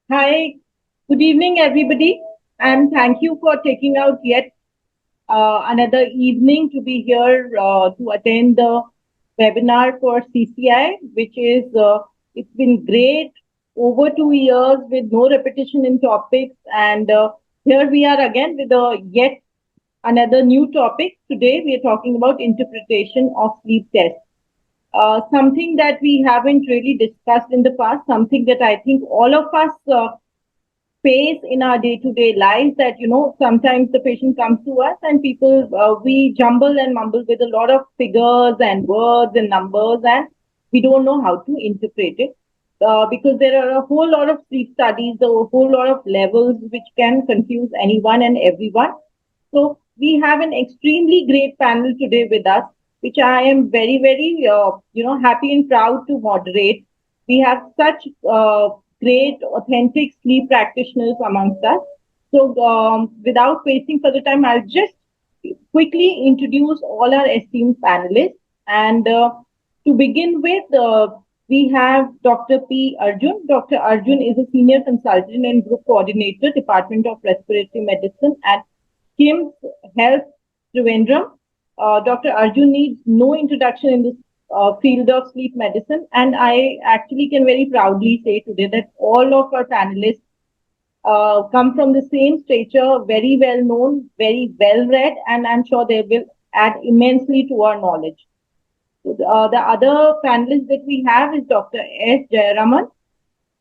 Hi, good evening, everybody, and thank you for taking out yet another evening to be here to attend the webinar for CCI, which is it's been great over 2 years with no repetition in topics, and here we are again with yet another new topic. Today we are talking about interpretation of sleep tests. Something that we haven't really discussed in the past, something that I think all of us face in our day-to-day lives, that sometimes the patient comes to us and people we jumble and mumble with a lot of figures and words and numbers, and we don't know how to interpret it because there are a whole lot of sleep studies, a whole lot of levels which can confuse anyone and everyone. So we have an extremely great panel today with us, which I am very, very, happy and proud to moderate. We have such great, authentic sleep practitioners amongst us. So without wasting further time, I'll just quickly introduce all our esteemed panelists. And to begin with, we have Dr. P Arjun. Dr. Arjun is a senior consultant and group coordinator, Department of Respiratory Medicine at KIMS Health Trivandrum. Dr. Arjun needs no introduction in this field of sleep medicine, and I actually can very proudly say today that all of our panelists come from the same stature, very well known, very well read, and I'm sure they will add immensely to our knowledge. So the other panelist that we have is Dr. S Jayaraman,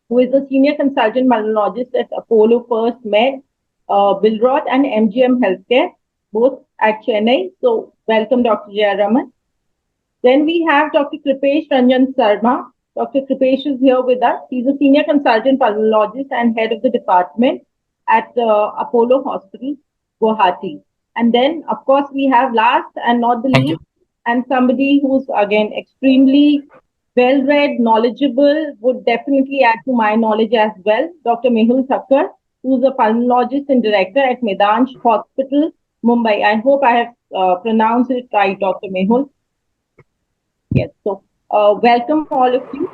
who is a senior consultant pulmonologist at Apollo First Med, Bilrod, and MGM Healthcare, both at Chennai. So welcome, Dr. Jayaraman. Then we have Dr. Kripesh Ranjan Sarmah. Dr. Kripesh is here with us. He's a senior consultant pulmonologist and head of the department at Apollo Hospital, Guwahati. And then, of course, we have last and not the least, and somebody who's, again, extremely well-read, knowledgeable, would definitely add to my knowledge as well, Dr. Mehul Thakkar, who's a pulmonologist and director at Medansh Hospital, Mumbai. I hope I have pronounced it right, Dr. Mehul. Yes, so welcome all of you.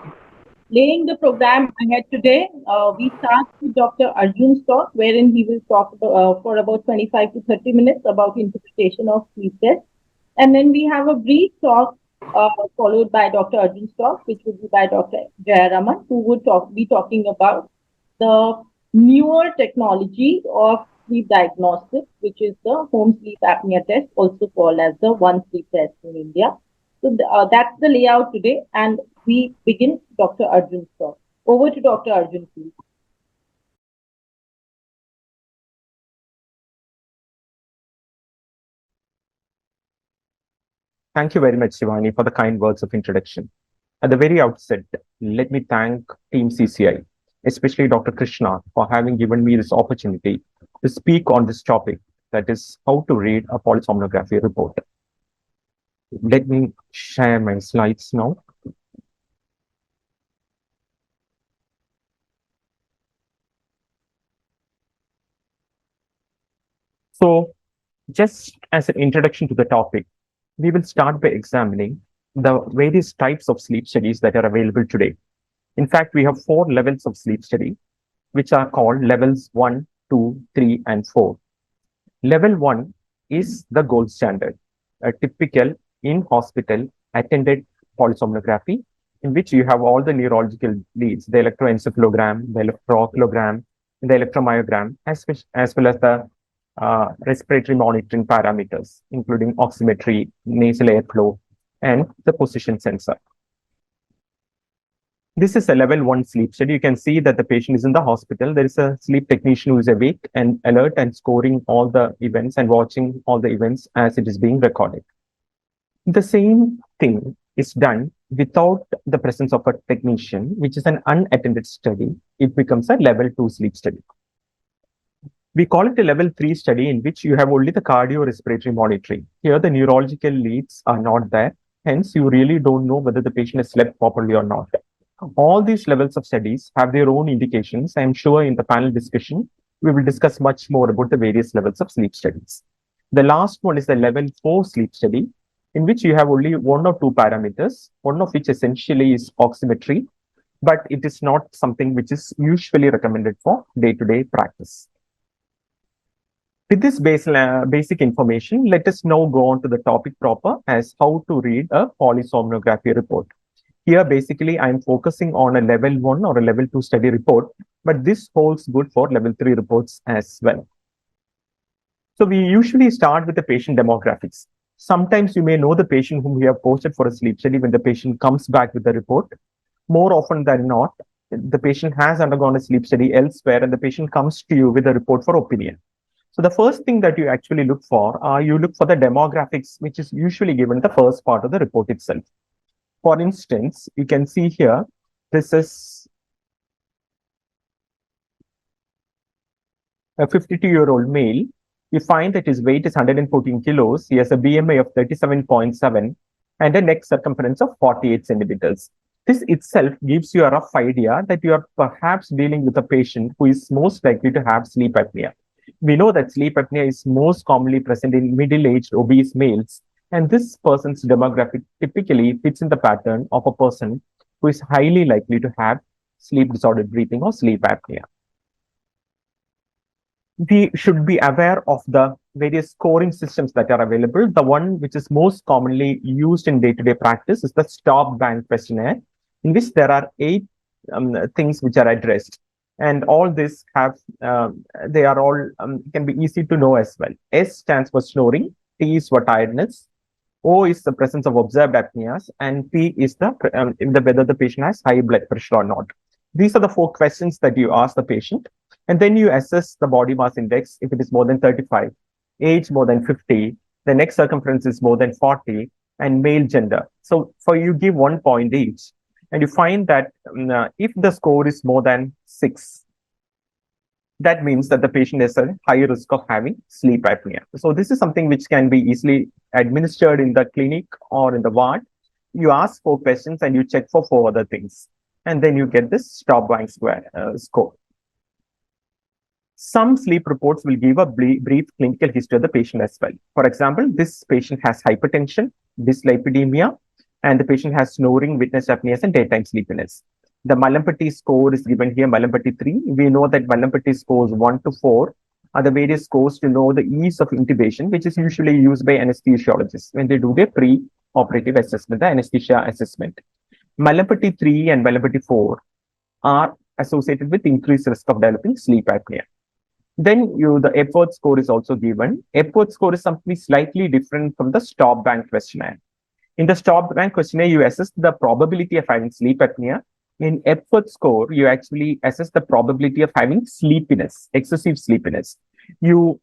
Laying the program ahead today, we start with Dr. Arjun's talk, wherein he will talk for about 25 to 30 minutes about interpretation of sleep tests. And then we have a brief talk followed by Dr. Arjun's talk, which will be by Dr. Jayaraman, who would be talking about the newer technology of sleep diagnostics, which is the home sleep apnea test, also called as the one sleep test in India. So that's the layout today, and we begin Dr. Arjun's talk. Over to Dr. Arjun, please. Thank you very much, Shivani, for the kind words of introduction. At the very outset, let me thank Team CCI, especially Dr. Krishna, for having given me this opportunity to speak on this topic, that is how to read a polysomnography report. Let me share my slides now. So, just as an introduction to the topic, we will start by examining the various types of sleep studies that are available today. In fact, we have 4 levels of sleep study, which are called levels 1, 2, 3, and 4. Level 1 is the gold standard, a typical in-hospital attended polysomnography, in which you have all the neurological leads, the electroencephalogram, the electroculogram, the electromyogram, as well as the respiratory monitoring parameters, including oximetry, nasal airflow, and the position sensor. This is a level 1 sleep study. You can see that the patient is in the hospital. There is a sleep technician who is awake and alert and scoring all the events and watching all the events as it is being recorded. The same thing is done without the presence of a technician, which is an unattended study. It becomes a level 2 sleep study. We call it a level 3 study, in which you have only the cardiorespiratory monitoring. Here, the neurological leads are not there. Hence, you really don't know whether the patient has slept properly or not. All these levels of studies have their own indications. I'm sure in the panel discussion, we will discuss much more about the various levels of sleep studies. The last one is the level 4 sleep study, in which you have only 1 or 2 parameters, one of which essentially is oximetry, but it is not something which is usually recommended for day-to-day practice. With this basic information, let us now go on to the topic proper as how to read a polysomnography report. Here, basically, I'm focusing on a level 1 or a level 2 study report, but this holds good for level 3 reports as well. So we usually start with the patient demographics. Sometimes you may know the patient whom we have posted for a sleep study when the patient comes back with the report. More often than not, the patient has undergone a sleep study elsewhere and the patient comes to you with a report for opinion. So the first thing that you actually look for, you look for the demographics, which is usually given the first part of the report itself. For instance, you can see here, this is a 52-year-old male. You find that his weight is 114 kilos. He has a BMI of 37.7 and a neck circumference of 48 centimeters. This itself gives you a rough idea that you are perhaps dealing with a patient who is most likely to have sleep apnea. We know that sleep apnea is most commonly present in middle-aged obese males, and this person's demographic typically fits in the pattern of a person who is highly likely to have sleep disordered breathing or sleep apnea. We should be aware of the various scoring systems that are available. The one which is most commonly used in day-to-day practice is the stop bank questionnaire, in which there are 8 things which are addressed. And all this have, they are all can be easy to know as well. S stands for snoring, T is for tiredness, O is the presence of observed apneas, and P is the whether the patient has high blood pressure or not. These are the 4 questions that you ask the patient, and then you assess the body mass index if it is more than 35, age more than 50, the neck circumference is more than 40, and male gender. So for you give 1 point each, and you find that if the score is more than 6, that means that the patient is at high risk of having sleep apnea. So this is something which can be easily administered in the clinic or in the ward. You ask 4 questions and you check for 4 other things, and then you get this stop bank score. Some sleep reports will give a brief clinical history of the patient as well. For example, this patient has hypertension, dyslipidemia, and the patient has snoring, witnessed apneas, and daytime sleepiness. The Mallampati score is given here, Mallampati 3. We know that Mallampati scores 1 to 4 are the various scores to know the ease of intubation, which is usually used by anesthesiologists when they do their pre-operative assessment, the anesthesia assessment. Mallampati 3 and Mallampati 4 are associated with increased risk of developing sleep apnea. Then the Epworth score is also given. Epworth score is something slightly different from the stop bank questionnaire. In the stop bank questionnaire, you assess the probability of having sleep apnea. In Epworth score, you actually assess the probability of having sleepiness, excessive sleepiness. You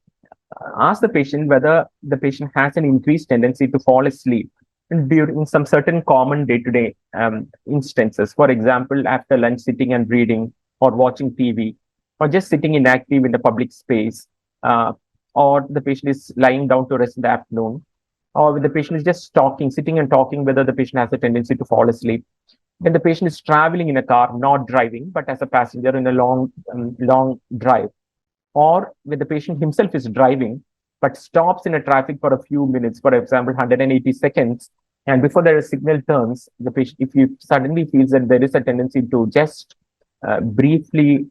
ask the patient whether the patient has an increased tendency to fall asleep during some certain common day-to-day instances. For example, after lunch, sitting and reading or watching TV, or just sitting inactive in the public space, or the patient is lying down to rest in the afternoon, or the patient is just sitting and talking, whether the patient has a tendency to fall asleep. When the patient is traveling in a car, not driving, but as a passenger in a long drive, or when the patient himself is driving, but stops in a traffic for a few minutes, for example, 180 seconds, and before the signal turns, the patient, if he suddenly feels that there is a tendency to just briefly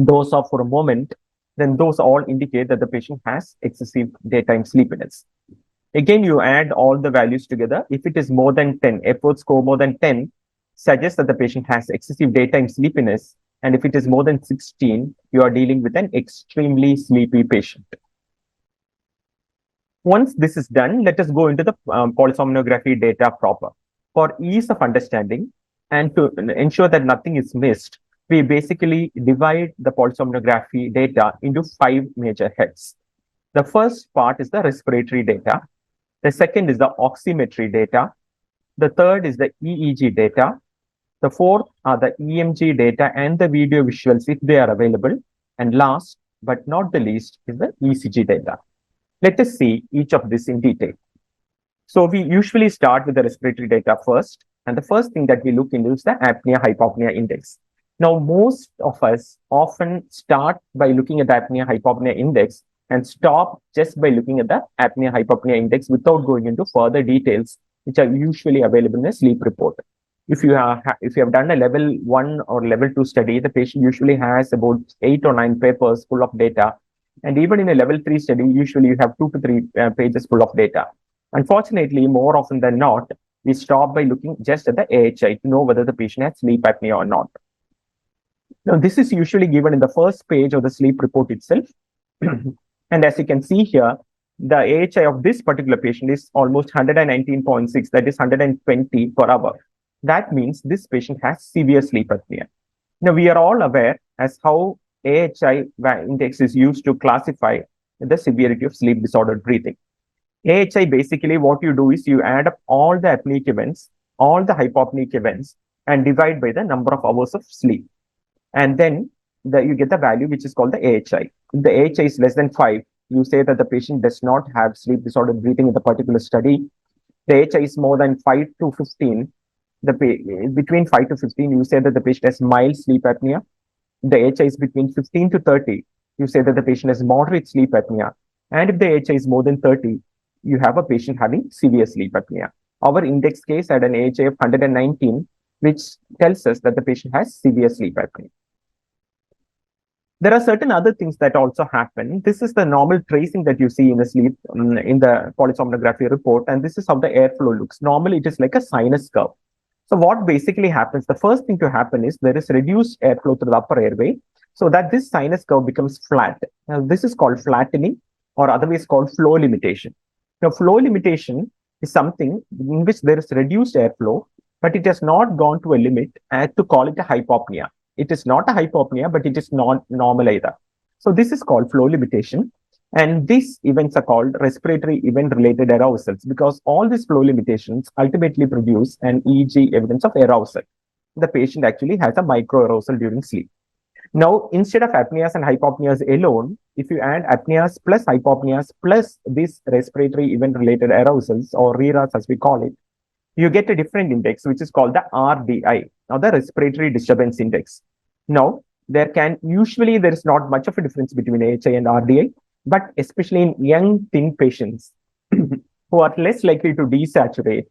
doze off for a moment, then those all indicate that the patient has excessive daytime sleepiness. Again, you add all the values together. If it is more than 10, Epworth score more than 10 suggests that the patient has excessive daytime sleepiness. And if it is more than 16, you are dealing with an extremely sleepy patient. Once this is done, let us go into the polysomnography data proper. For ease of understanding and to ensure that nothing is missed, we basically divide the polysomnography data into 5 major heads. The first part is the respiratory data. The second is the oximetry data. The third is the EEG data. The fourth are the EMG data and the video visuals if they are available. And last but not the least is the ECG data. Let us see each of this in detail. So we usually start with the respiratory data first. And the first thing that we look into is the apnea-hypopnea index. Now, most of us often start by looking at the apnea-hypopnea index and stop just by looking at the apnea-hypopnea index without going into further details, which are usually available in a sleep report. If you have done a level 1 or level 2 study, the patient usually has about 8 or 9 papers full of data. And even in a level 3 study, usually you have 2 to 3 pages full of data. Unfortunately, more often than not, we stop by looking just at the AHI to know whether the patient has sleep apnea or not. Now, this is usually given in the first page of the sleep report itself. And as you can see here, the AHI of this particular patient is almost 119.6, that is 120 per hour. That means this patient has severe sleep apnea. Now, we are all aware as how AHI index is used to classify the severity of sleep disordered breathing. AHI, basically what you do is you add up all the apneic events, all the hypopneic events, and divide by the number of hours of sleep. And then you get the value which is called the AHI. If the AHI is less than 5, you say that the patient does not have sleep disordered breathing in the particular study. The AHI is more than 5 to 15. Between 5 to 15, you say that the patient has mild sleep apnea. The AHI is between 15 to 30, you say that the patient has moderate sleep apnea. And if the AHI is more than 30, you have a patient having severe sleep apnea. Our index case had an AHI of 119, which tells us that the patient has severe sleep apnea. There are certain other things that also happen. This is the normal tracing that you see in the sleep, in the polysomnography report, and this is how the airflow looks. Normally, it is like a sinus curve. So what basically happens, the first thing to happen is there is reduced airflow through the upper airway so that this sinus curve becomes flat. Now, this is called flattening, or otherwise called flow limitation. Now, flow limitation is something in which there is reduced airflow, but it has not gone to a limit to call it a hypopnea. It is not a hypopnea, but it is not normal either. So this is called flow limitation. And these events are called respiratory event-related arousals because all these flow limitations ultimately produce an EEG evidence of arousal. The patient actually has a micro-arousal during sleep. Now, instead of apneas and hypopneas alone, if you add apneas plus hypopneas plus these respiratory event-related arousals, or RERAs as we call it, you get a different index, which is called the RDI, now the respiratory disturbance index. Now, there is not much of a difference between AHI and RDI, but especially in young thin patients who are less likely to desaturate,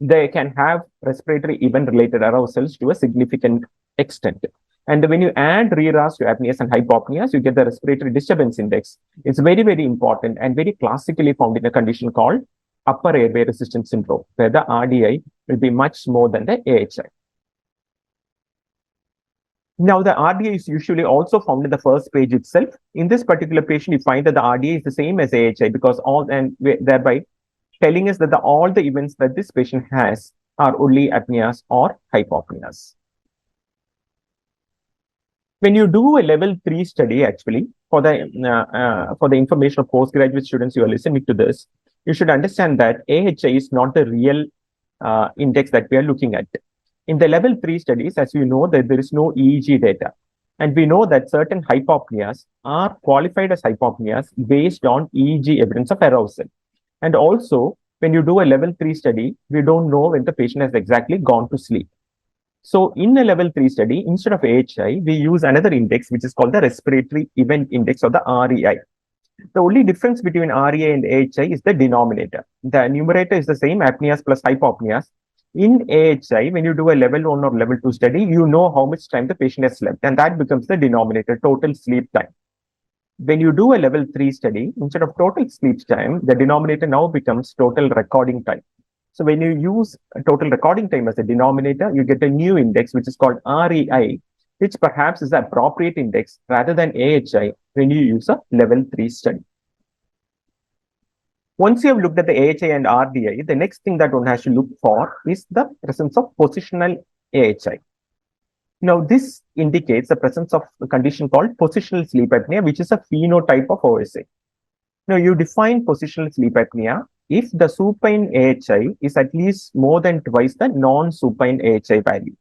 they can have respiratory event-related arousals to a significant extent. And when you add RERAs to apneas and hypopneas, you get the respiratory disturbance index. It's very, very important and very classically found in a condition called upper airway resistance syndrome, where the RDI will be much more than the AHI. Now, the RDI is usually also found in the first page itself. In this particular patient, you find that the RDI is the same as AHI because thereby telling us that all the events that this patient has are only apneas or hypopneas. When you do a level 3 study, actually, for the information of postgraduate students who are listening to this, you should understand that AHI is not the real index that we are looking at. In the level 3 studies, as you know, that there is no EEG data. And we know that certain hypopneas are qualified as hypopneas based on EEG evidence of arousal. And also, when you do a level 3 study, we don't know when the patient has exactly gone to sleep. So in a level 3 study, instead of AHI, we use another index, which is called the respiratory event index, or the REI. The only difference between REI and AHI is the denominator. The numerator is the same, apneas plus hypopneas. In AHI, when you do a level 1 or level 2 study, you know how much time the patient has slept, and that becomes the denominator, total sleep time. When you do a level 3 study, instead of total sleep time, the denominator now becomes total recording time. So when you use total recording time as a denominator, you get a new index, which is called REI, which perhaps is the appropriate index rather than AHI when you use a level 3 study. Once you have looked at the AHI and RDI, the next thing that one has to look for is the presence of positional AHI. Now, this indicates the presence of a condition called positional sleep apnea, which is a phenotype of OSA. Now, you define positional sleep apnea if the supine AHI is at least more than twice the non-supine AHI value.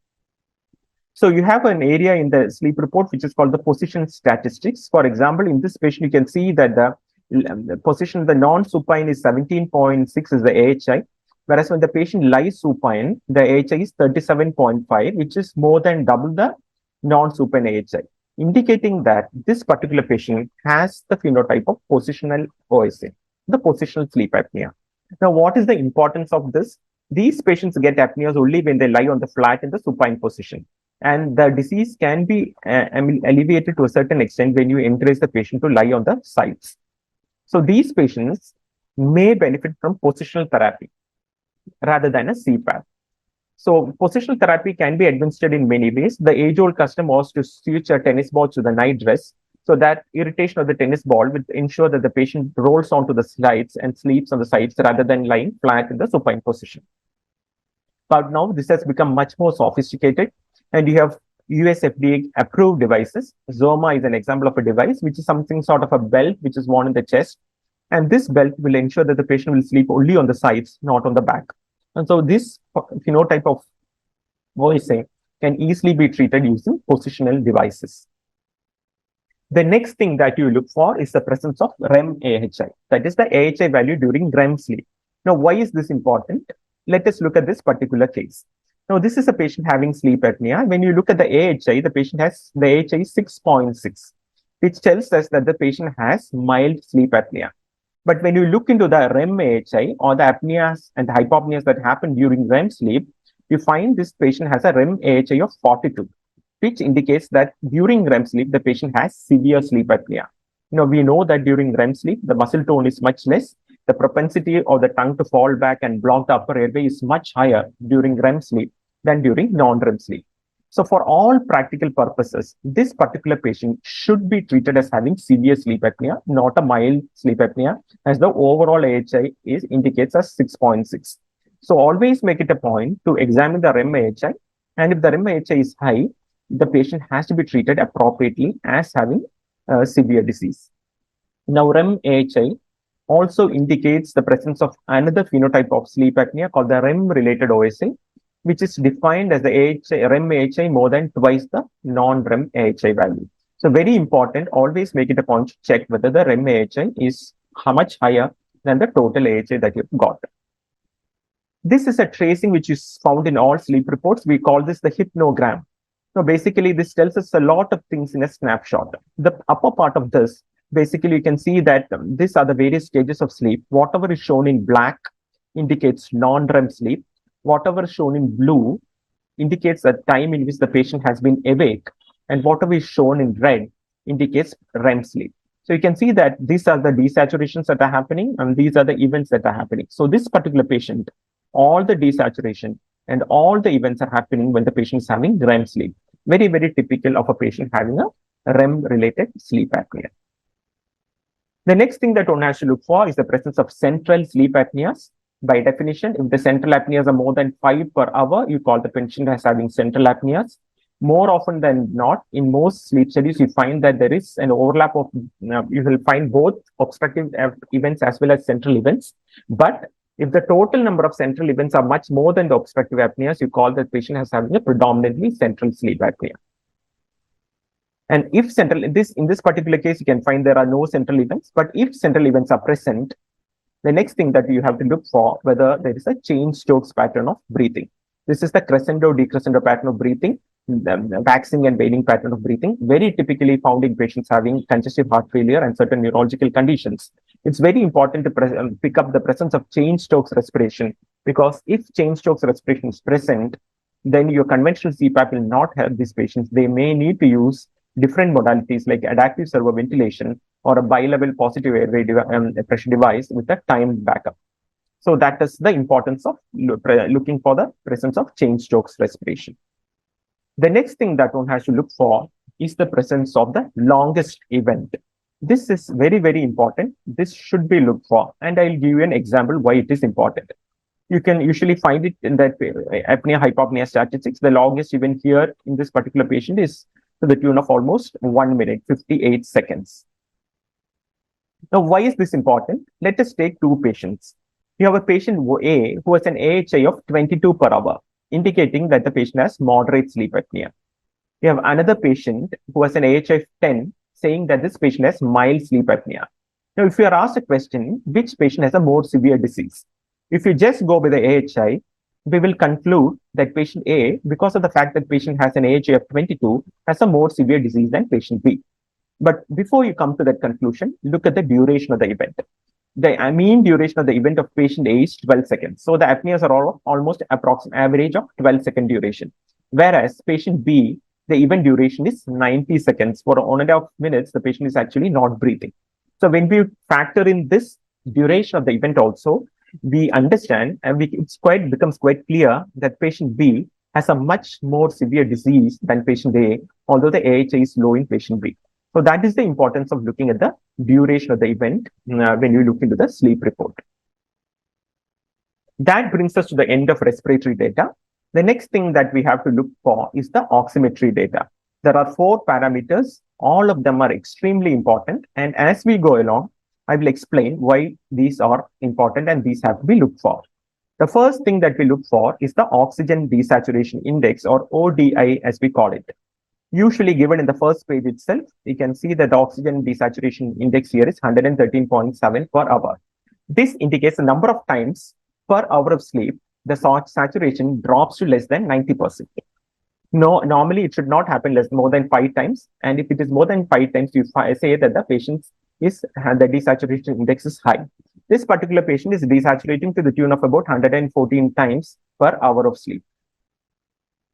So you have an area in the sleep report which is called the position statistics. For example, in this patient, you can see that the position of the non-supine is 17.6 is the AHI, whereas when the patient lies supine, the AHI is 37.5, which is more than double the non-supine AHI, indicating that this particular patient has the phenotype of positional OSA, the positional sleep apnea. Now, what is the importance of this? These patients get apneas only when they lie on the flat in the supine position. And the disease can be alleviated to a certain extent when you encourage the patient to lie on the sides. So these patients may benefit from positional therapy rather than a CPAP. So positional therapy can be administered in many ways. The age-old custom was to switch a tennis ball to the night dress, so that irritation of the tennis ball would ensure that the patient rolls onto the sides and sleeps on the sides rather than lying flat in the supine position. But now this has become much more sophisticated, and you have US FDA approved devices. Sarmah is an example of a device, which is something sort of a belt which is worn in the chest. And this belt will ensure that the patient will sleep only on the sides, not on the back. And so this phenotype of voicing can easily be treated using positional devices. The next thing that you look for is the presence of REM AHI. That is the AHI value during REM sleep. Now, why is this important? Let us look at this particular case. Now, this is a patient having sleep apnea. When you look at the AHI, the patient has the AHI 6.6, which tells us that the patient has mild sleep apnea. But when you look into the REM AHI or the apneas and the hypopneas that happen during REM sleep, you find this patient has a REM AHI of 42, which indicates that during REM sleep, the patient has severe sleep apnea. We know that during REM sleep, the muscle tone is much less. The propensity of the tongue to fall back and block the upper airway is much higher during REM sleep than during non-REM sleep. So for all practical purposes, this particular patient should be treated as having severe sleep apnea, not a mild sleep apnea, as the overall AHI indicates as 6.6. So always make it a point to examine the REM AHI, and if the REM AHI is high, the patient has to be treated appropriately as having severe disease. Now, REM AHI also indicates the presence of another phenotype of sleep apnea called the REM-related OSA, which is defined as the REM AHI more than twice the non-REM AHI value. So very important, always make it a point to check whether the REM AHI is how much higher than the total AHI that you've got. This is a tracing which is found in all sleep reports. We call this the hypnogram. So basically, this tells us a lot of things in a snapshot. The upper part of this, basically, you can see that these are the various stages of sleep. Whatever is shown in black indicates non-REM sleep. Whatever is shown in blue indicates the time in which the patient has been awake. And whatever is shown in red indicates REM sleep. So you can see that these are the desaturations that are happening, and these are the events that are happening. So this particular patient, all the desaturation and all the events are happening when the patient is having REM sleep. Very, very typical of a patient having a REM-related sleep apnea. The next thing that one has to look for is the presence of central sleep apneas. By definition, if the central apneas are more than 5 per hour, you call the patient as having central apneas. More often than not, in most sleep studies, you find that there is an overlap of, you will find both obstructive events as well as central events. But if the total number of central events are much more than the obstructive apneas, you call the patient as having a predominantly central sleep apnea. And if in this particular case, you can find there are no central events, but if central events are present, the next thing that you have to look for whether there is a Cheyne-Stokes pattern of breathing. This is the crescendo-decrescendo pattern of breathing, the waxing and waning pattern of breathing, very typically found in patients having congestive heart failure and certain neurological conditions. It's very important to pick up the presence of Cheyne-Stokes respiration, because if Cheyne-Stokes respiration is present, then your conventional CPAP will not help these patients. They may need to use different modalities like adaptive servo ventilation or a bilevel positive airway pressure device with a timed backup. So that is the importance of looking for the presence of Cheyne-Stokes respiration. The next thing that one has to look for is the presence of the longest event. This is very, very important. This should be looked for, and I'll give you an example why it is important. You can usually find it in that apnea-hypopnea statistics. The longest event here in this particular patient is to the tune of almost 1 minute, 58 seconds. Now, why is this important? Let us take two patients. You have a patient A who has an AHI of 22 per hour, indicating that the patient has moderate sleep apnea. You have another patient who has an AHI of 10, saying that this patient has mild sleep apnea. Now, if you are asked a question, which patient has a more severe disease? If you just go with the AHI, we will conclude that patient A, because of the fact that patient has an AHI of 22, has a more severe disease than patient B. But before you come to that conclusion, look at the duration of the event. the mean duration of the event of patient A is 12 seconds. So the apneas are all almost approximate average of 12-second duration. Whereas patient B, the event duration is 90 seconds. For 1.5 minutes, the patient is actually not breathing. So when we factor in this duration of the event also, we understand and it becomes quite clear that patient B has a much more severe disease than patient A, although the AHI is low in patient B. So that is the importance of looking at the duration of the event when you look into the sleep report. That brings us to the end of respiratory data. The next thing that we have to look for is the oximetry data. There are 4 parameters. All of them are extremely important. And as we go along, I will explain why these are important and these have to be looked for. The first thing that we look for is the oxygen desaturation index, or ODI as we call it. Usually given in the first page itself, you can see that the oxygen desaturation index here is 113.7 per hour. This indicates the number of times per hour of sleep the saturation drops to less than 90%. No, normally it should not happen more than 5 times. And if it is more than 5 times, you say that the patient is the desaturation index is high. This particular patient is desaturating to the tune of about 114 times per hour of sleep.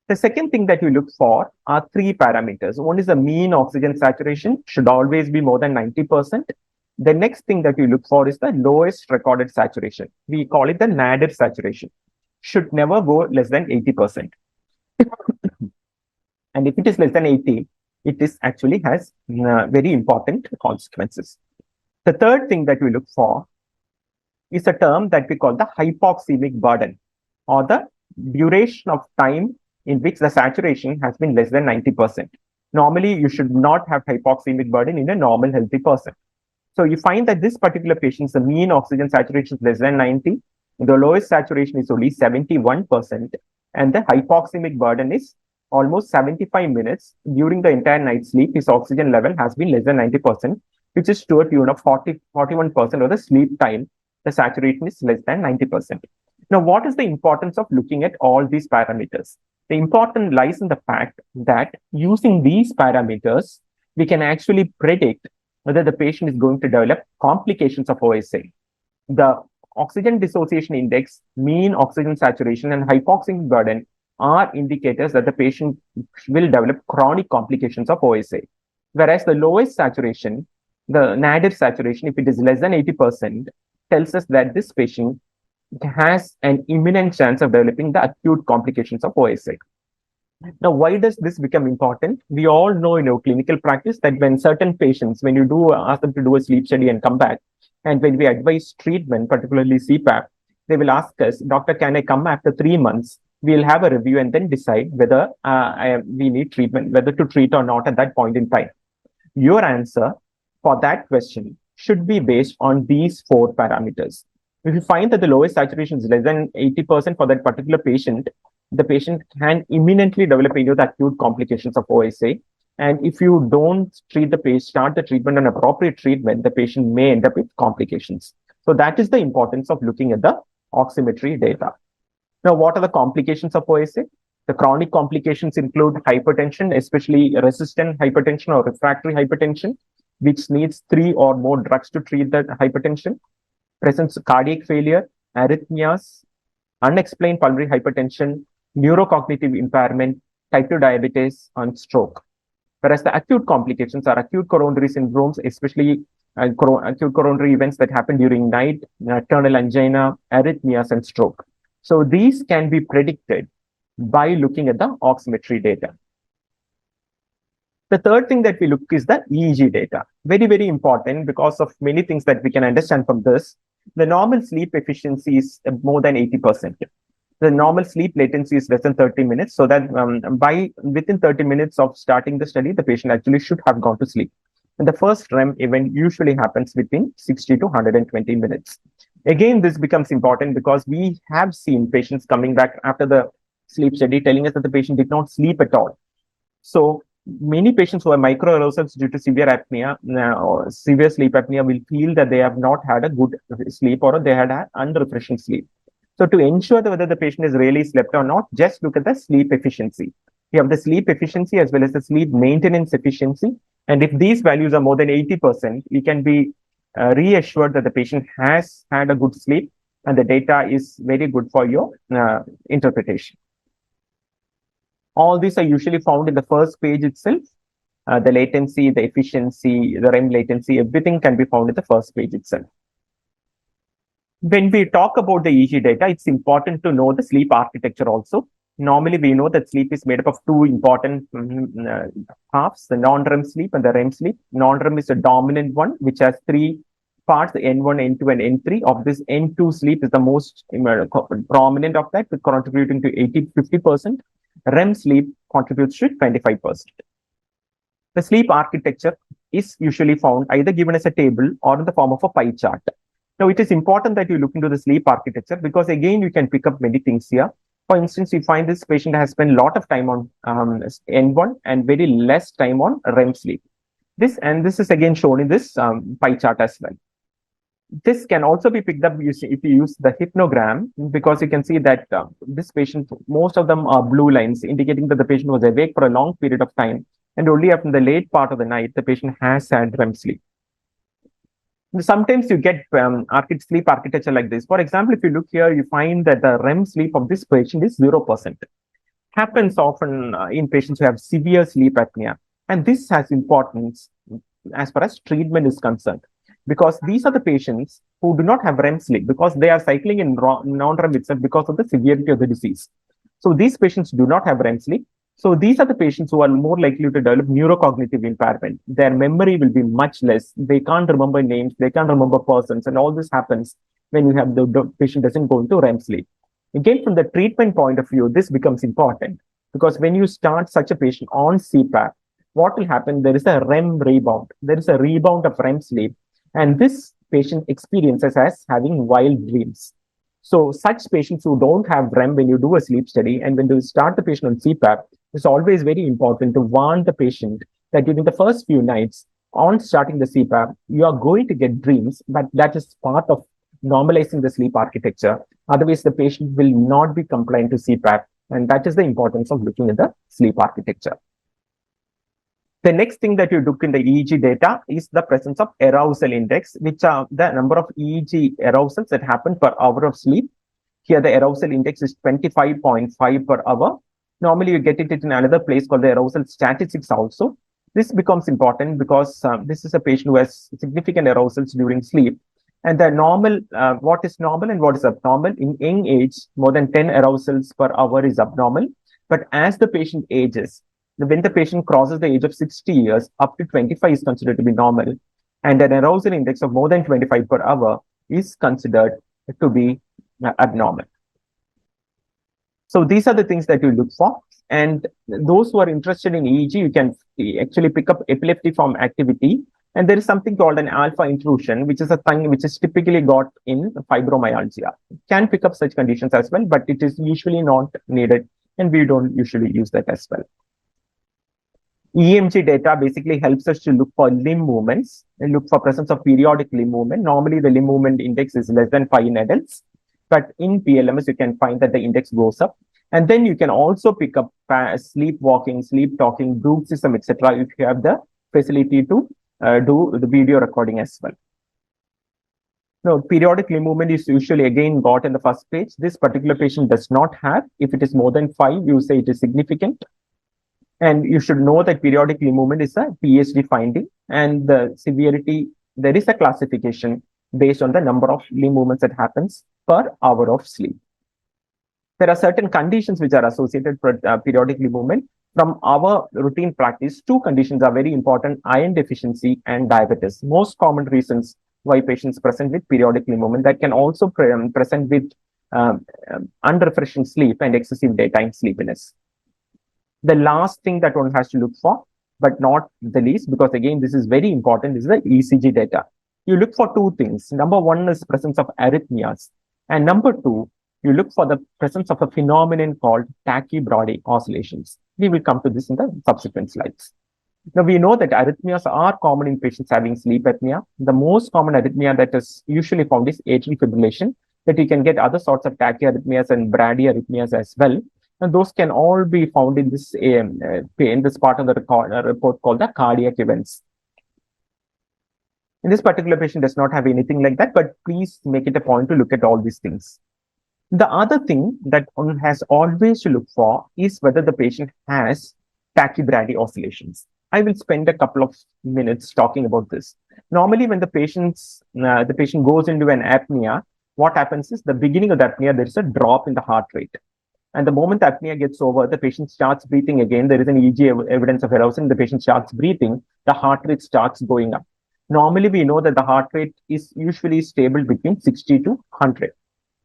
The second thing that we look for are 3 parameters. One is the mean oxygen saturation, should always be more than 90%. The next thing that we look for is the lowest recorded saturation. We call it the nadir saturation. Should never go less than 80%. And if it is less than 80, it is actually has very important consequences. The third thing that we look for is a term that we call the hypoxemic burden, or the duration of time in which the saturation has been less than 90%. Normally, you should not have hypoxemic burden in a normal healthy person. So you find that this particular patient's the mean oxygen saturation is less than 90, the lowest saturation is only 71%, and the hypoxemic burden is almost 75 minutes. During the entire night sleep, his oxygen level has been less than 90%, which is to a tune of 41% of the sleep time. The saturation is less than 90%. Now, what is the importance of looking at all these parameters? The importance lies in the fact that using these parameters, we can actually predict whether the patient is going to develop complications of OSA. The oxygen dissociation index, mean oxygen saturation, and hypoxemic burden are indicators that the patient will develop chronic complications of OSA. Whereas the lowest saturation, the nadir saturation, if it is less than 80%, tells us that this patient has an imminent chance of developing the acute complications of OSA. Now, why does this become important? We all know in our clinical practice that when certain patients, when you do ask them to do a sleep study and come back, and when we advise treatment, particularly CPAP, they will ask us, doctor, can I come after 3 months? We'll have a review and then decide whether we need treatment, whether to treat or not at that point in time. Your answer for that question should be based on these 4 parameters. If you find that the lowest saturation is less than 80% for that particular patient, the patient can imminently develop into the acute complications of OSA. And if you don't treat the patient, start the treatment on appropriate treatment, the patient may end up with complications. So that is the importance of looking at the oximetry data. Now, what are the complications of OSA? The chronic complications include hypertension, especially resistant hypertension or refractory hypertension, which needs 3 or more drugs to treat that hypertension. Presence of cardiac failure, arrhythmias, unexplained pulmonary hypertension, neurocognitive impairment, type 2 diabetes, and stroke. Whereas the acute complications are acute coronary syndromes, especially acute coronary events that happen during night, nocturnal angina, arrhythmias, and stroke. So these can be predicted by looking at the oximetry data. The third thing that we look is the EEG data. Very, very important because of many things that we can understand from this. The normal sleep efficiency is more than 80%. The normal sleep latency is less than 30 minutes. So that within 30 minutes of starting the study, the patient actually should have gone to sleep. And the first REM event usually happens within 60 to 120 minutes. Again, this becomes important because we have seen patients coming back after the sleep study telling us that the patient did not sleep at all. So many patients who have microarousals due to severe apnea or severe sleep apnea will feel that they have not had a good sleep or they had an unrefreshing sleep. So to ensure that whether the patient is really slept or not, just look at the sleep efficiency. You have the sleep efficiency as well as the sleep maintenance efficiency. And if these values are more than 80%, you can be reassured that the patient has had a good sleep and the data is very good for your interpretation. All these are usually found in the first page itself. The latency, the efficiency, the REM latency, everything can be found in the first page itself. When we talk about the EEG data, it's important to know the sleep architecture also. Normally, we know that sleep is made up of two important halves, the non-REM sleep and the REM sleep. Non-REM is the dominant one, which has three parts, N1, N2, and N3. Of this, N2 sleep is the most prominent of that, contributing to 50%. REM sleep contributes to 25%. The sleep architecture is usually found either given as a table or in the form of a pie chart. Now, it is important that you look into the sleep architecture because, again, you can pick up many things here. For instance, you find this patient has spent a lot of time on N1 and very less time on REM sleep. This is again shown in this pie chart as well. This can also be picked up if you use the hypnogram, because you can see that this patient, most of them are blue lines, indicating that the patient was awake for a long period of time. And only after the late part of the night, the patient has had REM sleep. Sometimes you get sleep architecture like this. For example, if you look here, you find that the REM sleep of this patient is 0%. Happens often in patients who have severe sleep apnea. And this has importance as far as treatment is concerned, because these are the patients who do not have REM sleep because they are cycling in non-REM itself because of the severity of the disease. So these patients do not have REM sleep. So these are the patients who are more likely to develop neurocognitive impairment. Their memory will be much less. They can't remember names. They can't remember persons. And all this happens when you have the patient doesn't go into REM sleep. Again, from the treatment point of view, this becomes important because when you start such a patient on CPAP, what will happen? There is a REM rebound. There is a rebound of REM sleep. And this patient experiences as having wild dreams. So such patients who don't have REM, when you do a sleep study and when you start the patient on CPAP, it's always very important to warn the patient that during the first few nights on starting the CPAP, you are going to get dreams, but that is part of normalizing the sleep architecture. Otherwise, the patient will not be compliant to CPAP. And that is the importance of looking at the sleep architecture. The next thing that you look in the EEG data is the presence of arousal index, which are the number of EEG arousals that happen per hour of sleep. Here, the arousal index is 25.5 per hour. Normally, you get it in another place called the arousal statistics also. This becomes important because this is a patient who has significant arousals during sleep. And the normal, what is normal and what is abnormal? In young age, more than 10 arousals per hour is abnormal. But as the patient ages, when the patient crosses the age of 60 years, up to 25 is considered to be normal. And an arousal index of more than 25 per hour is considered to be abnormal. So these are the things that you look for. And those who are interested in EEG, you can actually pick up epileptiform activity. And there is something called an alpha intrusion, which is a thing which is typically got in fibromyalgia. It can pick up such conditions as well, but it is usually not needed. And we don't usually use that as well. EMG data basically helps us to look for limb movements and look for presence of periodic limb movement. Normally, the limb movement index is less than 5 in adults, but in PLMS, you can find that the index goes up. And then you can also pick up sleepwalking, sleep talking, bruxism, etc. if you have the facility to do the video recording as well. Now, periodic limb movement is usually again got in the first page. This particular patient does not have. If it is more than 5, you say it is significant. And you should know that periodic limb movement is a PhD finding, and the severity, there is a classification based on the number of limb movements that happens per hour of sleep. There are certain conditions which are associated with periodic limb movement. From our routine practice, 2 conditions are very important: iron deficiency and diabetes. Most common reasons why patients present with periodic limb movement. That can also present with unrefreshing sleep and excessive daytime sleepiness. The last thing that one has to look for, but not the least, because again, this is very important, is the ECG data. You look for 2 things. Number 1 is presence of arrhythmias. And number 2, you look for the presence of a phenomenon called tachybrody oscillations. We will come to this in the subsequent slides. Now, we know that arrhythmias are common in patients having sleep apnea. The most common arrhythmia that is usually found is atrial fibrillation, but you can get other sorts of tachyarrhythmias and bradyarrhythmias as well. And those can all be found in this part of the report called the cardiac events. In this particular patient does not have anything like that, but please make it a point to look at all these things. The other thing that one has always to look for is whether the patient has tachybrady oscillations. I will spend a couple of minutes talking about this. Normally, when the patient goes into an apnea, what happens is the beginning of the apnea, there is a drop in the heart rate. And the moment the apnea gets over, the patient starts breathing again. There is an EEG evidence of arousal. The patient starts breathing. The heart rate starts going up. Normally, we know that the heart rate is usually stable between 60 to 100.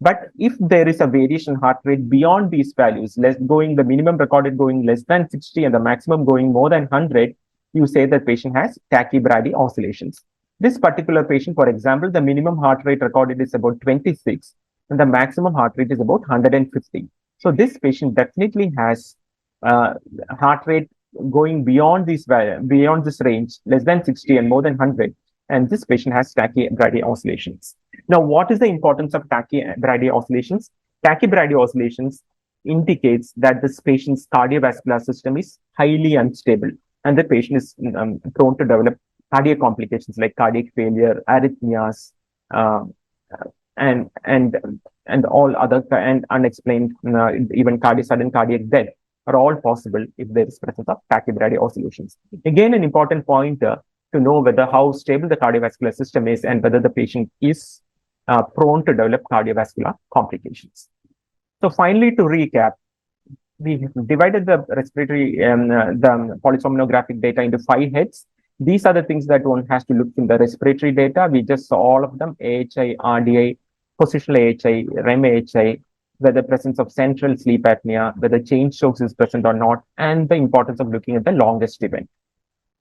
But if there is a variation heart rate beyond these values, the minimum recorded going less than 60 and the maximum going more than 100, you say that patient has tachybrady oscillations. This particular patient, for example, the minimum heart rate recorded is about 26 and the maximum heart rate is about 150. So this patient definitely has heart rate going beyond this range, less than 60 and more than 100. And this patient has tachybrady oscillations. Now, what is the importance of tachybrady oscillations? Tachybrady oscillations indicates that this patient's cardiovascular system is highly unstable and the patient is prone to develop cardiac complications like cardiac failure, arrhythmias, and all other and unexplained, even sudden cardiac death are all possible if there is presence of tachybrady oscillations. Again, an important pointer to know how stable the cardiovascular system is and whether the patient is prone to develop cardiovascular complications. So finally, to recap, we divided the respiratory the polysomnographic data into 5 heads. These are the things that one has to look in the respiratory data. We just saw all of them: AHI, RDI, positional AHI, REM AHI, whether presence of central sleep apnea, whether change strokes is present or not, and the importance of looking at the longest event.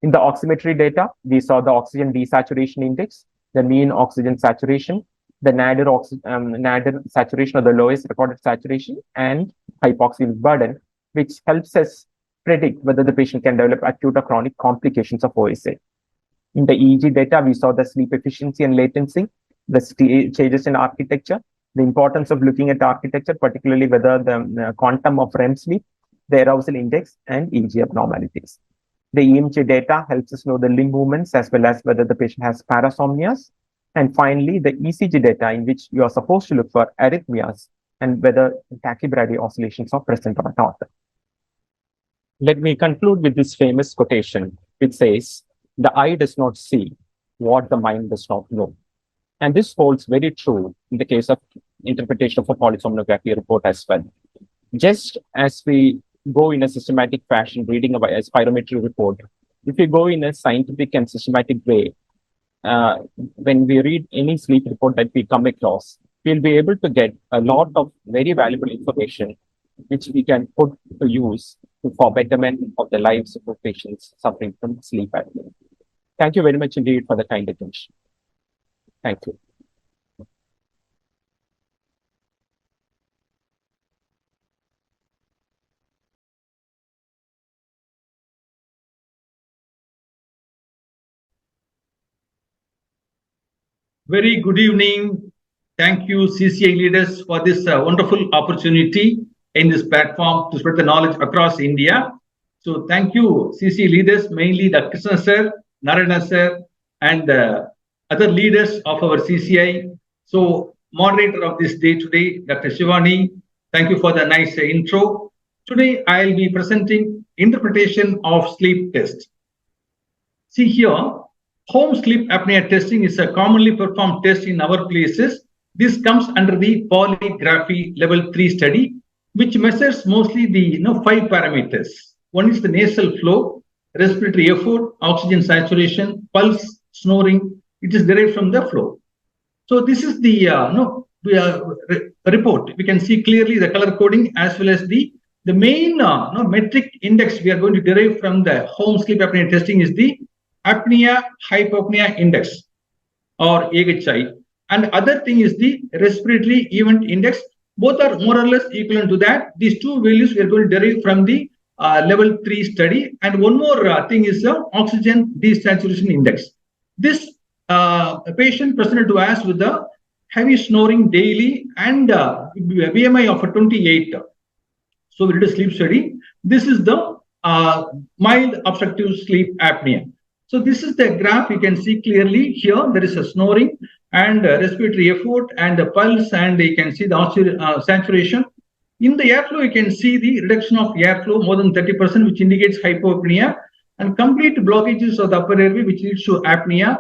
In the oximetry data, we saw the oxygen desaturation index, the mean oxygen saturation, the nadir saturation or the lowest recorded saturation, and hypoxemic burden, which helps us predict whether the patient can develop acute or chronic complications of OSA. In the EEG data, we saw the sleep efficiency and latency, the changes in architecture, the importance of looking at architecture, particularly whether the quantum of REM sleep, the arousal index, and EEG abnormalities. The EMG data helps us know the limb movements as well as whether the patient has parasomnias. And finally, the ECG data, in which you are supposed to look for arrhythmias and whether tachybrady oscillations are present or not. Let me conclude with this famous quotation, which says, "The eye does not see what the mind does not know." And this holds very true in the case of interpretation of a polysomnography report as well. Just as we go in a systematic fashion reading a spirometry report, if we go in a scientific and systematic way, when we read any sleep report that we come across, we'll be able to get a lot of very valuable information which we can put to use for betterment of the lives of patients suffering from sleep apnea. Thank you very much indeed for the kind attention. Thank you. Very good evening. Thank you, CCI leaders, for this wonderful opportunity in this platform to spread the knowledge across India. So thank you, CCI leaders, mainly the Krishna sir, Narayana sir, and other leaders of our CCI. So moderator of this day today, Dr. Shivani, thank you for the nice intro. Today, I'll be presenting interpretation of sleep test. See here, home sleep apnea testing is a commonly performed test in our places. This comes under the polygraphy level 3 study, which measures mostly the 5 parameters. One is the nasal flow, respiratory effort, oxygen saturation, pulse, snoring. It is derived from the flow. So this is the report. We can see clearly the color coding as well as the main metric index we are going to derive from the home sleep apnea testing is the apnea hypopnea index or AHI, and other thing is the respiratory event index. Both are more or less equivalent to that. These two values we are going to derive from the level 3 study. And one more thing is the oxygen desaturation index. This patient presented to us with the heavy snoring daily and BMI of 28. So we did a sleep study. This is the mild obstructive sleep apnea. So this is the graph. You can see clearly here there is a snoring and respiratory effort and the pulse, and you can see the saturation. In the airflow, you can see the reduction of airflow more than 30%, which indicates hypopnea, and complete blockages of the upper airway, which leads to apnea.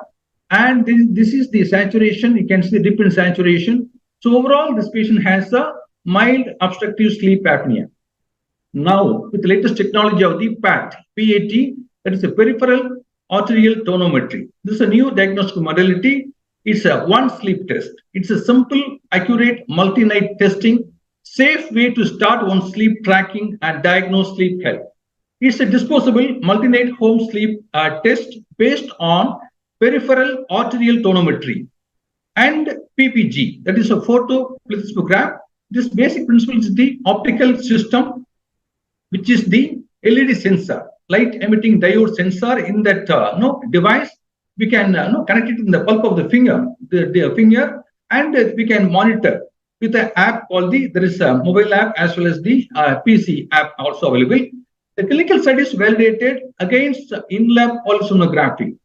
And this is the saturation. You can see the dip in saturation. So overall, this patient has a mild obstructive sleep apnea. Now, with the latest technology of the PAT, that is a peripheral arterial tonometry. This is a new diagnostic modality. It's a one sleep test. It's a simple, accurate, multi-night testing, safe way to start one sleep tracking and diagnose sleep health. It's a disposable multi-night home sleep test based on peripheral arterial tonometry and PPG, that is a photoplethysmograph. This basic principle is the optical system, which is the LED sensor, light emitting diode sensor. In that device, we can connect it in the pulp of the finger, and we can monitor with an app called there is a mobile app as well as the PC app also available. The clinical studies validated against in-lab polysomnography.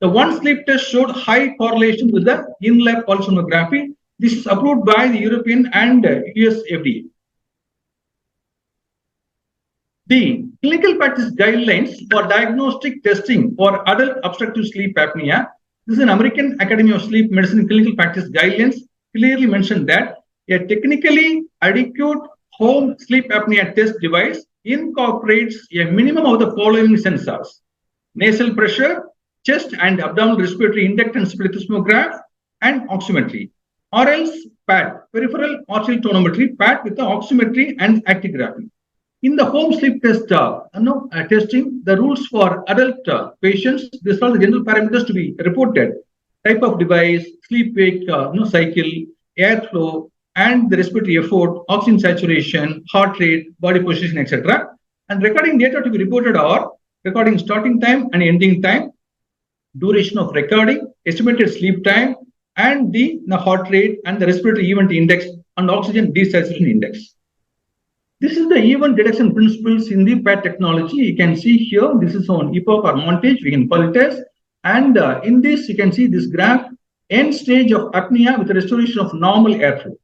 The one sleep test showed high correlation with the in-lab polysomnography. This is approved by the European and US FDA. The clinical practice guidelines for diagnostic testing for adult obstructive sleep apnea. This is an American Academy of Sleep Medicine clinical practice guidelines clearly mentioned that a technically adequate home sleep apnea test device incorporates a minimum of the following sensors: nasal pressure, chest and abdominal respiratory inductance plethysmograph, and oximetry, or else PAT, peripheral arterial tonometry, PAT with the oximetry and actigraphy. In the home sleep test testing, the rules for adult patients, these are the general parameters to be reported: type of device, sleep-wake cycle, airflow, and the respiratory effort, oxygen saturation, heart rate, body position, etc. And recording data to be reported are recording starting time and ending time, duration of recording, estimated sleep time, and the heart rate and the respiratory event index and oxygen desaturation index. This is the event detection principles in the PAT technology. You can see here, this is on epoch or montage, we can call it as. And in this, you can see this graph, end stage of apnea with the restoration of normal airflow.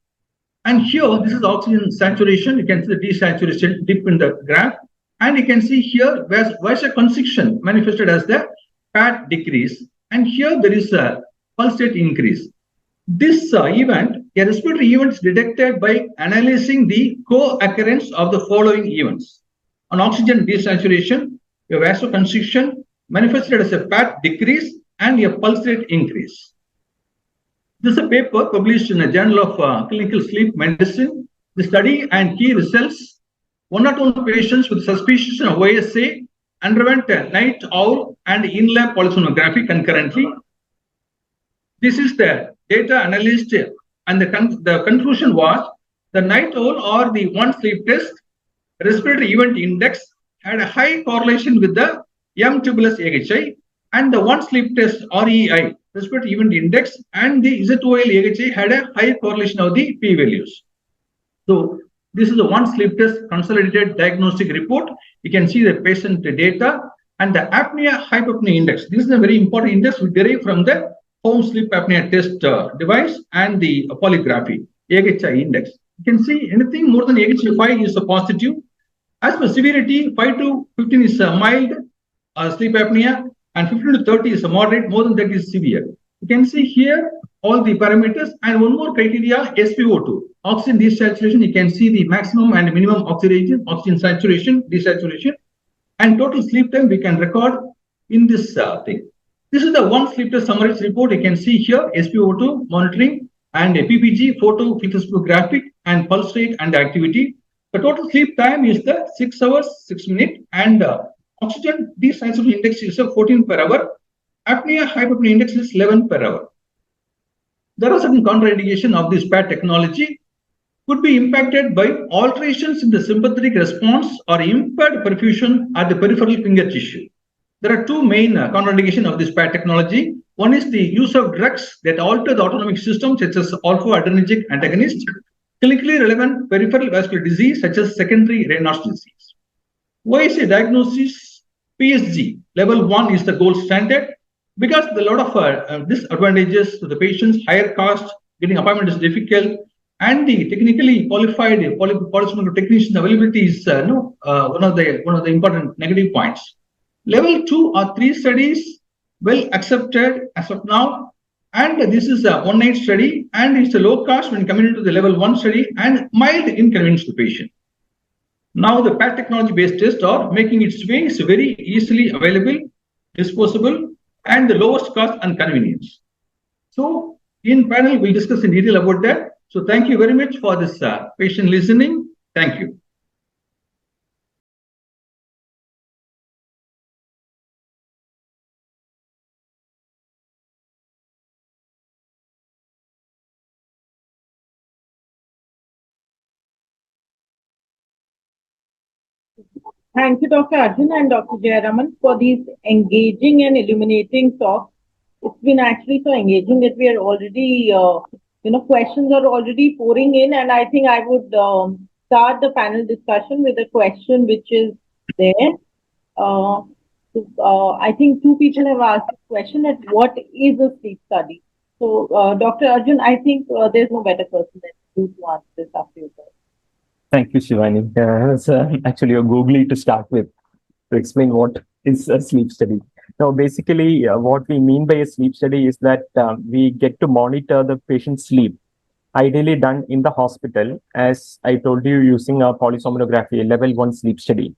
And here, this is oxygen saturation. You can see the desaturation dip in the graph. And you can see here, vasoconstriction manifested as the PAT decrease. And here, there is a pulse rate increase. This event, a respiratory event, is detected by analyzing the co-occurrence of the following events: an oxygen desaturation, a vasoconstriction manifested as a PAT decrease, and a pulse rate increase. This is a paper published in a Journal of Clinical Sleep Medicine. The study and key results: 102 patients with suspicion of OSA underwent a night owl and in-lab polysomnography concurrently. This is the data analyzed, and the conclusion was the night owl or the one sleep test respiratory event index had a high correlation with the M-tubulus AHI, and the one sleep test REI respiratory event index and the ZOL AHI had a high correlation of the p values. So this is the one sleep test consolidated diagnostic report. You can see the patient data and the apnea hypopnea index. This is a very important index we derive from the home sleep apnea test device and the polygraphy AHI index. You can see anything more than AHI 5 is a positive. As for severity, 5 to 15 is a mild sleep apnea, and 15 to 30 is a moderate, more than 30 is severe. You can see here all the parameters, and one more criteria, SpO2, oxygen desaturation. You can see the maximum and minimum oxygen saturation, desaturation, and total sleep time we can record in this thing. This is the one sleep test summarized report. You can see here SpO2 monitoring and a PPG, photoplethysmographic, and pulse rate and activity. The total sleep time is the 6 hours, 6 minutes, and oxygen desaturation index is 14 per hour. Apnea hypopnea index is 11 per hour. There are certain contraindications of this PAT technology. Could be impacted by alterations in the sympathetic response or impaired perfusion at the peripheral finger tissue. There are two main contraindications of this PAT technology. One is the use of drugs that alter the autonomic system, such as alpha-adrenergic antagonists, clinically relevant peripheral vascular disease, such as secondary Raynaud's disease. OSA diagnosis, PSG, level 1 is the gold standard because a lot of disadvantages to the patients, higher cost, getting appointment is difficult, and the technically qualified polysonogram technician availability is one of the important negative points. Level 2 or 3 studies well accepted as of now, and this is a one-night study, and it's a low cost when coming into the level 1 study and mild inconvenience to patient. Now the PAT technology-based tests are making its way. It's very easily available, disposable, and the lowest cost and convenience. So in panel, we'll discuss in detail about that. So thank you very much for this patient listening. Thank you. Thank you, Dr. Arjun and Dr. Jayaraman, for these engaging and illuminating talks. It's been actually so engaging that we are already, questions are already pouring in, and I think I would start the panel discussion with a question which is there. I think two people have asked this question that what is a sleep study? So, Dr. Arjun, I think there's no better person than you to answer this after you. Thank you, Shivani. It's actually a googly to start with to explain what is a sleep study. Now, basically, what we mean by a sleep study is that we get to monitor the patient's sleep, ideally done in the hospital, as I told you, using a polysomnography, a level 1 sleep study,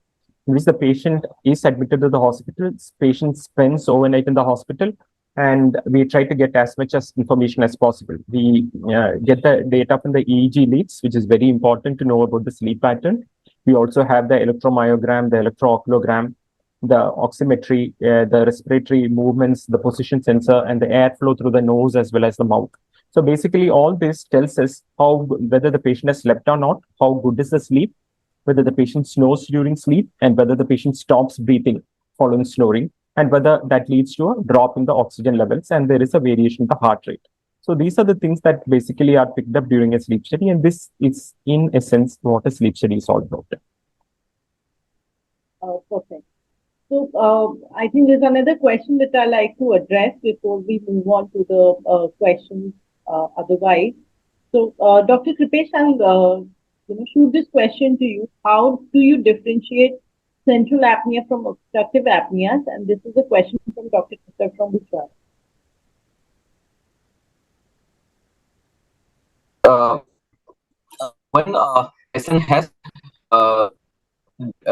in which the patient is admitted to the hospital, patient spends overnight in the hospital, and we try to get as much as information as possible. We get the data from the EEG leads, which is very important to know about the sleep pattern. We also have the electromyogram, the electrooculogram, the oximetry, the respiratory movements, the position sensor, and the airflow through the nose as well as the mouth. So basically, all this tells us whether the patient has slept or not, how good is the sleep, whether the patient snores during sleep, and whether the patient stops breathing following snoring, and whether that leads to a drop in the oxygen levels, and there is a variation in the heart rate. So these are the things that basically are picked up during a sleep study, and this is, in essence, what a sleep study is all about. Perfect. So I think there's another question that I like to address before we move on to the questions otherwise. So Dr. Kripesh, I'll shoot this question to you. How do you differentiate central apnea from obstructive apneas? And this is a question from Dr. Thakkar from Guwahati. When a patient has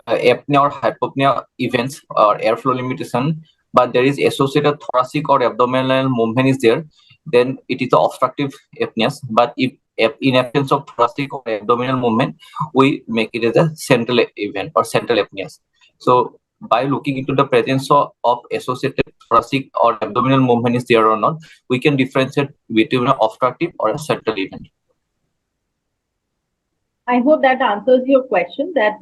apnea or hypopnea events or airflow limitation, but there is associated thoracic or abdominal movement is there, then it is obstructive apneas. But if in absence of thoracic or abdominal movement, we make it as a central event or central apneas. So by looking into the presence of associated thoracic or abdominal movement is there or not, we can differentiate between an obstructive or a central event. I hope that answers your question that,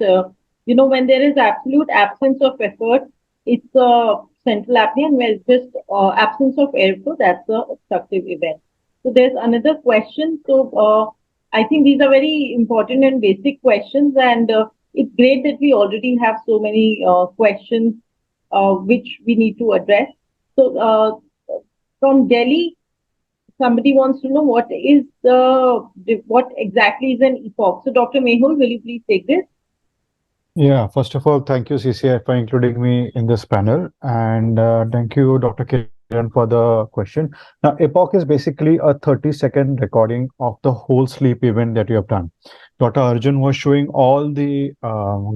when there is absolute absence of effort, it's a central apnea, and when just absence of airflow, that's a obstructive event. So there's another question. So I think these are very important and basic questions, and it's great that we already have so many questions which we need to address. So from Delhi, somebody wants to know what exactly is an epoch. So Dr. Mehul, will you please take this? Yeah, first of all, thank you, CCI, for including me in this panel. And thank you, Dr. Kiran, for the question. Now, epoch is basically a 30-second recording of the whole sleep event that you have done. Dr. Arjun was showing all the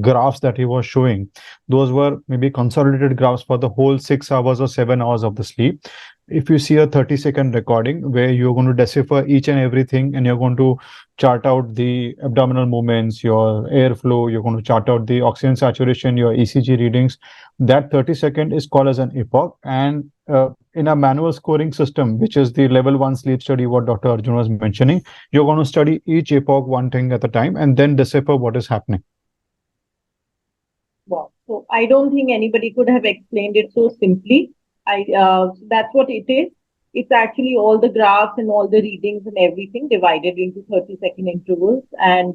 graphs that he was showing. Those were maybe consolidated graphs for the whole 6 hours or 7 hours of the sleep. If you see a 30-second recording where you're going to decipher each and everything, and you're going to chart out the abdominal movements, your airflow, you're going to chart out the oxygen saturation, your ECG readings, that 30-second is called as an epoch. And in a manual scoring system, which is the level 1 sleep study, what Dr. Arjun was mentioning, you're going to study each epoch one thing at a time and then decipher what is happening. Wow. So I don't think anybody could have explained it so simply. That's what it is. It's actually all the graphs and all the readings and everything divided into 30-second intervals and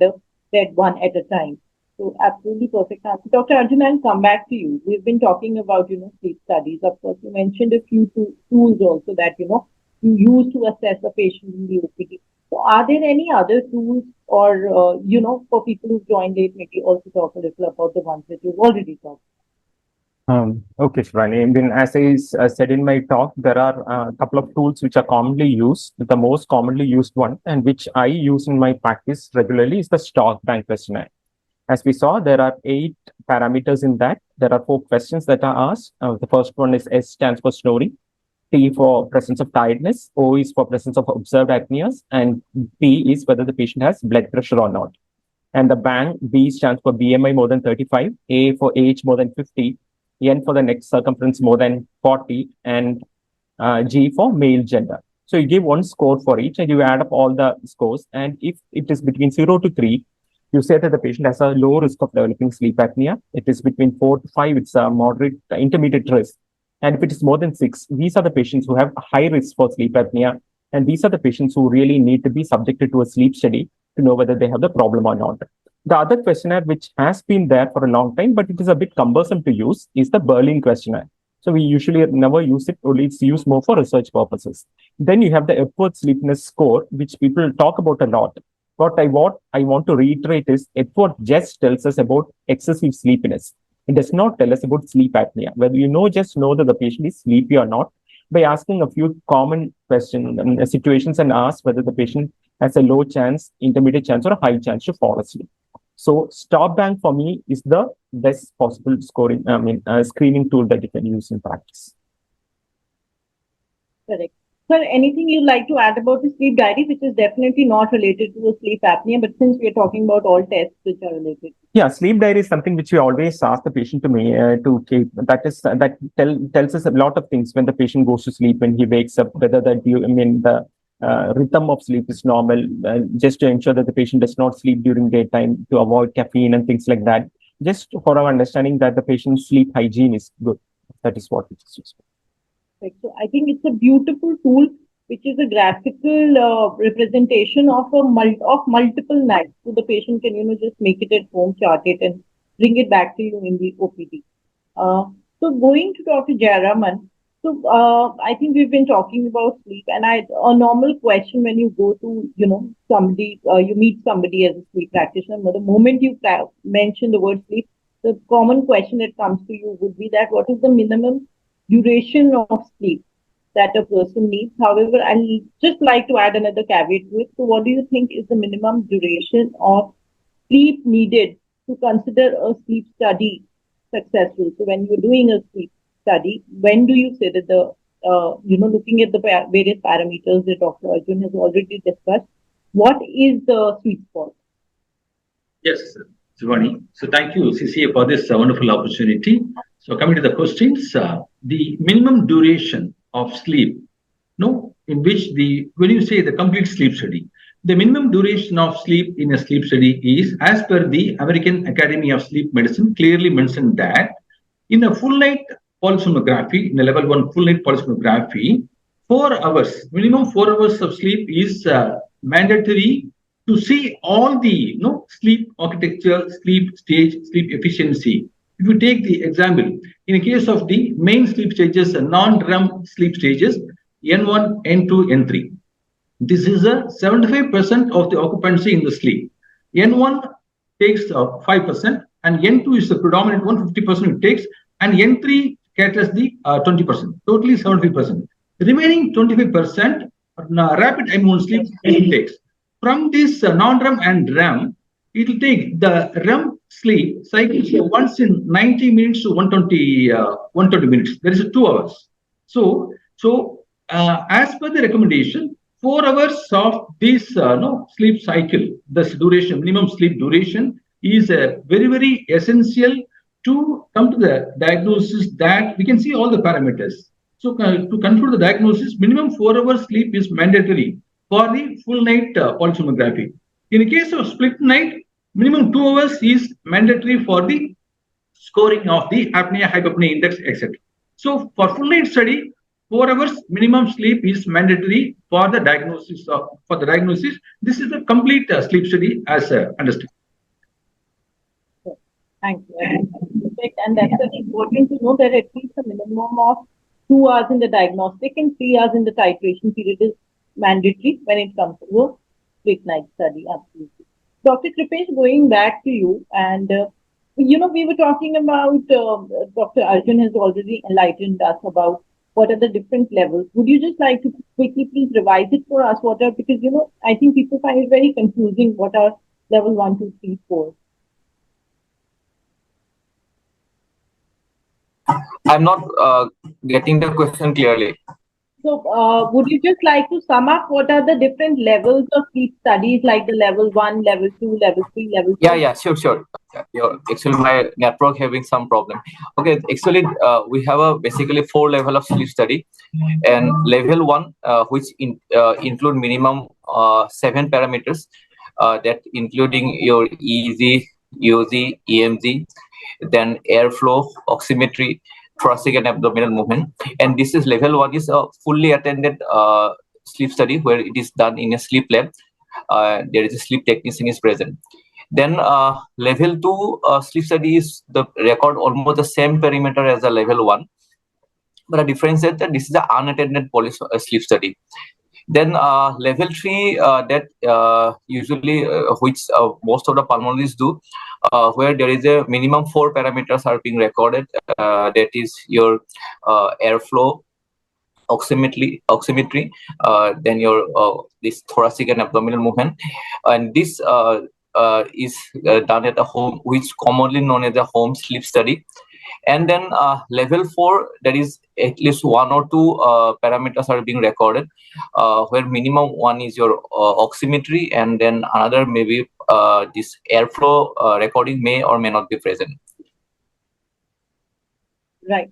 read one at a time. So absolutely perfect answer. Dr. Arjun, I'll come back to you. We've been talking about, sleep studies. Of course, you mentioned a few tools also that, you use to assess a patient in the OPD. So are there any other tools or, for people who joined late, maybe also talk a little about the ones that you've already talked? Okay, Shivani. I mean, as I said in my talk, there are a couple of tools which are commonly used. The most commonly used one, and which I use in my practice regularly, is the stock bank questionnaire. As we saw, there are 8 parameters in that. There are 4 questions that are asked. The first one is S stands for snoring, T for presence of tiredness, O is for presence of observed apneas, and P is whether the patient has blood pressure or not. And the bank, B stands for BMI more than 35, A for age more than 50, N for the neck circumference more than 40, and G for male gender. So you give one score for each and you add up all the scores. And if it is between 0 to 3, you say that the patient has a low risk of developing sleep apnea. It is between 4 to 5, it's a moderate, intermediate risk. And if it is more than 6, these are the patients who have a high risk for sleep apnea. And these are the patients who really need to be subjected to a sleep study to know whether they have the problem or not. The other questionnaire, which has been there for a long time, but it is a bit cumbersome to use, is the Berlin questionnaire. So we usually never use it, only it's used more for research purposes. Then you have the Epworth Sleepiness Score, which people talk about a lot. What I want to reiterate is Epworth just tells us about excessive sleepiness. It does not tell us about sleep apnea. Whether just know that the patient is sleepy or not by asking a few common questions, situations, and ask whether the patient has a low chance, intermediate chance, or a high chance to fall asleep. So stop bank for me is the best possible screening tool that you can use in practice. Correct. Sir, anything you'd like to add about the sleep diary, which is definitely not related to a sleep apnea, but since we're talking about all tests which are related? Yeah, sleep diary is something which we always ask the patient to keep. That tells us a lot of things when the patient goes to sleep, when he wakes up, whether the rhythm of sleep is normal, just to ensure that the patient does not sleep during daytime, to avoid caffeine and things like that. Just for our understanding that the patient's sleep hygiene is good. That is what it is. So I think it's a beautiful tool, which is a graphical representation of multiple nights. So the patient can, just make it at home, chart it, and bring it back to you in the OPD. So going to Dr. Jayaraman, so I think we've been talking about sleep, and a normal question when you go to, somebody, you meet somebody as a sleep practitioner, the moment you mention the word sleep, the common question that comes to you would be that what is the minimum duration of sleep that a person needs. However, I'd just like to add another caveat to it. So what do you think is the minimum duration of sleep needed to consider a sleep study successful? So when you're doing a sleep study, when do you say that looking at the various parameters that Dr. Arjun has already discussed, what is the sweet spot? Yes, Shivani. So thank you, CCA, for this wonderful opportunity. So coming to the questions, the minimum duration of sleep, in which when you say the complete sleep study, the minimum duration of sleep in a sleep study is, as per the American Academy of Sleep Medicine, clearly mentioned that in a full night polysomnography, in a level 1 full night polysomnography, 4 hours, minimum 4 hours of sleep is mandatory to see all the sleep architecture, sleep stage, sleep efficiency. If you take the example, in a case of the main sleep stages, non-REM sleep stages, N1, N2, N3, this is a 75% of the occupancy in the sleep. N1 takes 5%, and N2 is the predominant one, 50% it takes, and N3 caters the 20%, totally 75%. The remaining 25% rapid eye movement sleep it takes. From this non-REM and REM, it will take the REM sleep cycles once in 90 minutes to 120 minutes. There is 2 hours. So as per the recommendation, 4 hours of this sleep cycle, this duration, minimum sleep duration, is very, very essential to come to the diagnosis that we can see all the parameters. So to conclude the diagnosis, minimum 4 hours sleep is mandatory for the full night polysomnography. In the case of split night, minimum 2 hours is mandatory for the scoring of the apnea, hypopnea index, etc. So for full night study, 4 hours minimum sleep is mandatory for the diagnosis. This is the complete sleep study as understood. Thank you. I think that's perfect. And that's very important to know that at least a minimum of 2 hours in the diagnostic and 3 hours in the titration period is mandatory when it comes to a split night study. Absolutely. Dr. Kripesh, going back to you, and we were talking about Dr. Arjun has already enlightened us about what are the different levels. Would you just like to quickly please revise it for us? What are, because I think people find it very confusing. What are level 1, 2, 3, 4? I'm not getting the question clearly. So, would you just like to sum up what are the different levels of sleep studies, like the level 1, level 2, level 3, level 4? Yeah, sure. Actually, my network having some problem. Okay, actually, we have a basically 4 level of sleep study, and level 1, which include minimum 7 parameters, that including your EEG, UZ, EMG, then airflow, oximetry, thoracic and abdominal movement. And this is level 1 is a fully attended sleep study where it is done in a sleep lab. There is a sleep technician is present. Then level 2 sleep study is the record almost the same parameter as the level 1. But the difference is that this is an unattended sleep study. Then level 3 that usually which most of the pulmonologists do, where there is a minimum 4 parameters are being recorded. That is your airflow, oximetry, then your this thoracic and abdominal movement, and this is done at a home, which commonly known as a home sleep study. And then level 4, there is at least 1 or 2 parameters are being recorded, where minimum 1 is your oximetry, and then another maybe this airflow recording may or may not be present. Right.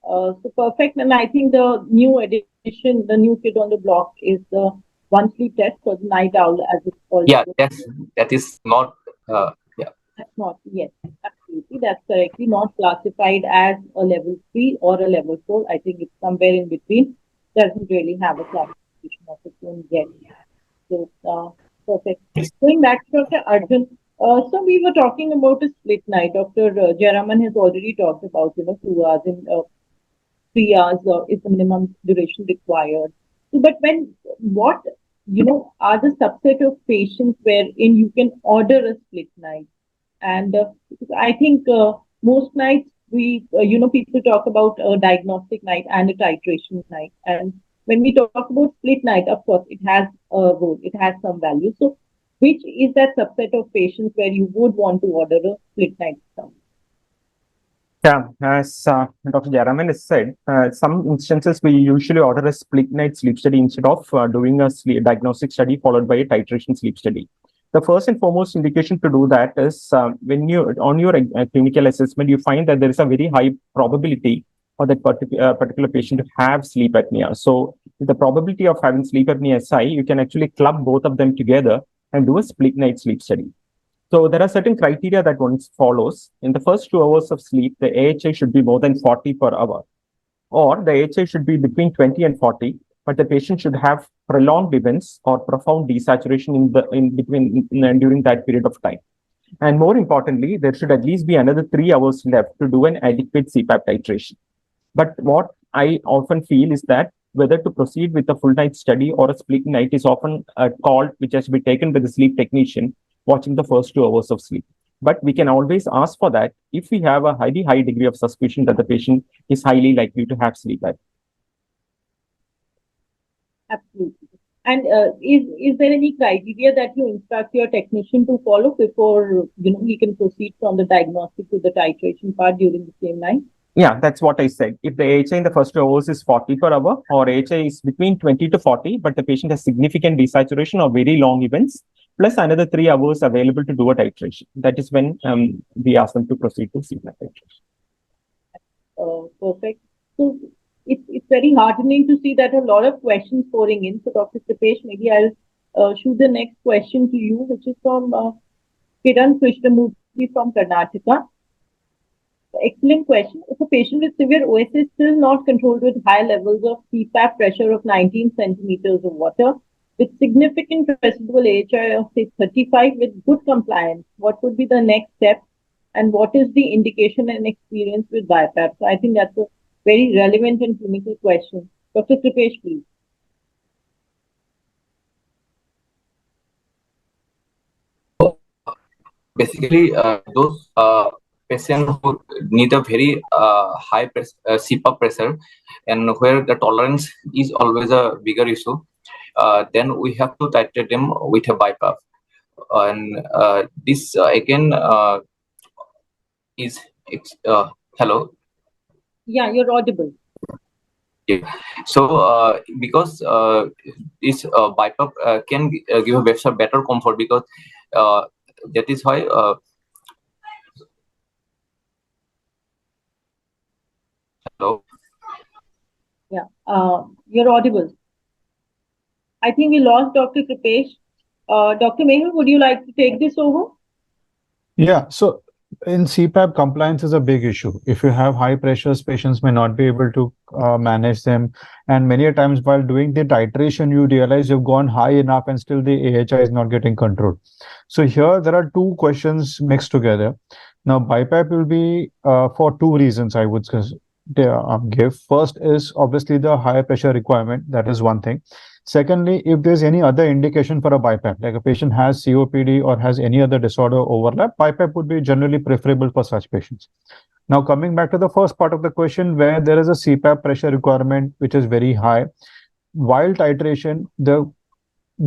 So perfect. And I think the new addition, the new kid on the block is the one sleep test for the night owl, as it's called. Yeah, that is not. That's not, yes, absolutely. That's correctly not classified as a level 3 or a level 4. I think it's somewhere in between. Doesn't really have a classification of its own yet. So, perfect. Going back to Dr. Arjun, so we were talking about a split night. Dr. Jayaraman has already talked about, 2 hours and 3 hours is the minimum duration required. So, but what, are the subset of patients wherein you can order a split night? And I think most nights people talk about a diagnostic night and a titration night. And when we talk about split night, of course, it has a role, it has some value. So which is that subset of patients where you would want to order a split night? Yeah, as Dr. Jayaraman has said, some instances we usually order a split night sleep study instead of doing a diagnostic study followed by a titration sleep study. The first and foremost indication to do that is when you on your clinical assessment, you find that there is a very high probability for that particular patient to have sleep apnea. So if the probability of having sleep apnea is high, you can actually club both of them together and do a split night sleep study. So there are certain criteria that one follows. In the first 2 hours of sleep, the AHI should be more than 40 per hour, or the AHI should be between 20 and 40, but the patient should have prolonged events or profound desaturation during that period of time. And more importantly, there should at least be another 3 hours left to do an adequate CPAP titration. But what I often feel is that whether to proceed with a full night study or a split night is often a call which has to be taken by the sleep technician watching the first 2 hours of sleep. But we can always ask for that if we have a high degree of suspicion that the patient is highly likely to have sleep apnea. Absolutely. And is there any criteria that you instruct your technician to follow before he can proceed from the diagnostic to the titration part during the same night? Yeah, that's what I said. If the AHI in the first 2 hours is 40 per hour, or AHI is between 20 to 40, but the patient has significant desaturation or very long events, plus another 3 hours available to do a titration. That is when we ask them to proceed to CPAP titration. Perfect. So it's very heartening to see that a lot of questions pouring in. So Dr. Kripesh, maybe I'll shoot the next question to you, which is from Kiran Krishnamurthy from Karnataka. Excellent question. If a patient with severe OS is still not controlled with high levels of CPAP pressure of 19 centimeters of water, with significant residual AHI of say 35 with good compliance, what would be the next step? and what is the indication and experience with BiPAP? So I think that's a very relevant and clinical question. Dr. Kripesh, please. Basically, those patients who need a very high CPAP pressure and where the tolerance is always a bigger issue, then we have to titrate them with a BiPAP. And this again is hello. Yeah, you're audible. Yeah. So because this BiPAP can give a better comfort, because that is why hello. Yeah, you're audible. I think we lost Dr. Kripesh. Dr. Mehul, would you like to take this over? Yeah, so in CPAP, compliance is a big issue. If you have high pressures, patients may not be able to manage them. And many a times while doing the titration, you realize you've gone high enough and still the AHI is not getting controlled. So here there are two questions mixed together. Now, BiPAP will be for two reasons, I would give. First is obviously the higher pressure requirement. That is one thing. Secondly, if there's any other indication for a BiPAP, like a patient has COPD or has any other disorder overlap, BiPAP would be generally preferable for such patients. Now, coming back to the first part of the question, where there is a CPAP pressure requirement which is very high, while titration, the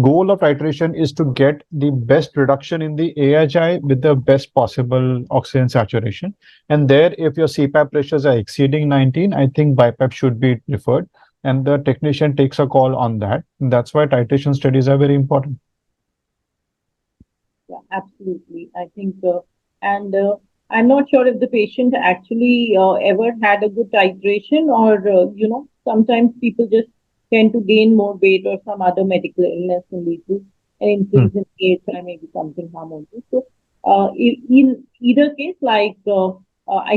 goal of titration is to get the best reduction in the AHI with the best possible oxygen saturation. And there, if your CPAP pressures are exceeding 19, I think BiPAP should be preferred. And the technician takes a call on that. And that's why titration studies are very important. Yeah, absolutely. I think, and I'm not sure if the patient actually ever had a good titration, or, sometimes people just tend to gain more weight or some other medical illness and lead to an increase in AHI, maybe something hormonal. So, in either case, I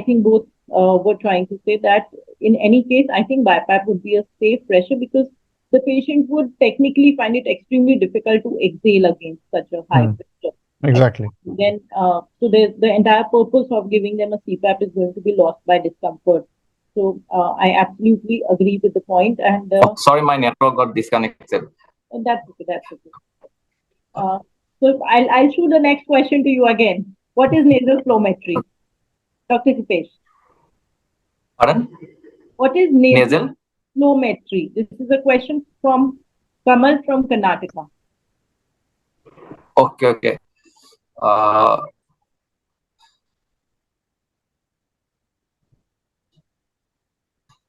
think both were trying to say that in any case, I think BiPAP would be a safe pressure, because the patient would technically find it extremely difficult to exhale against such a high pressure. Exactly. Then, so the entire purpose of giving them a CPAP is going to be lost by discomfort. So I absolutely agree with the point. And Sorry, my network got disconnected. That's okay. That's okay. So I'll shoot the next question to you again. What is nasal flowmetry, Dr. Kripesh? Pardon? What is nasal flowmetry? This is a question from Kamal from Karnataka. Okay.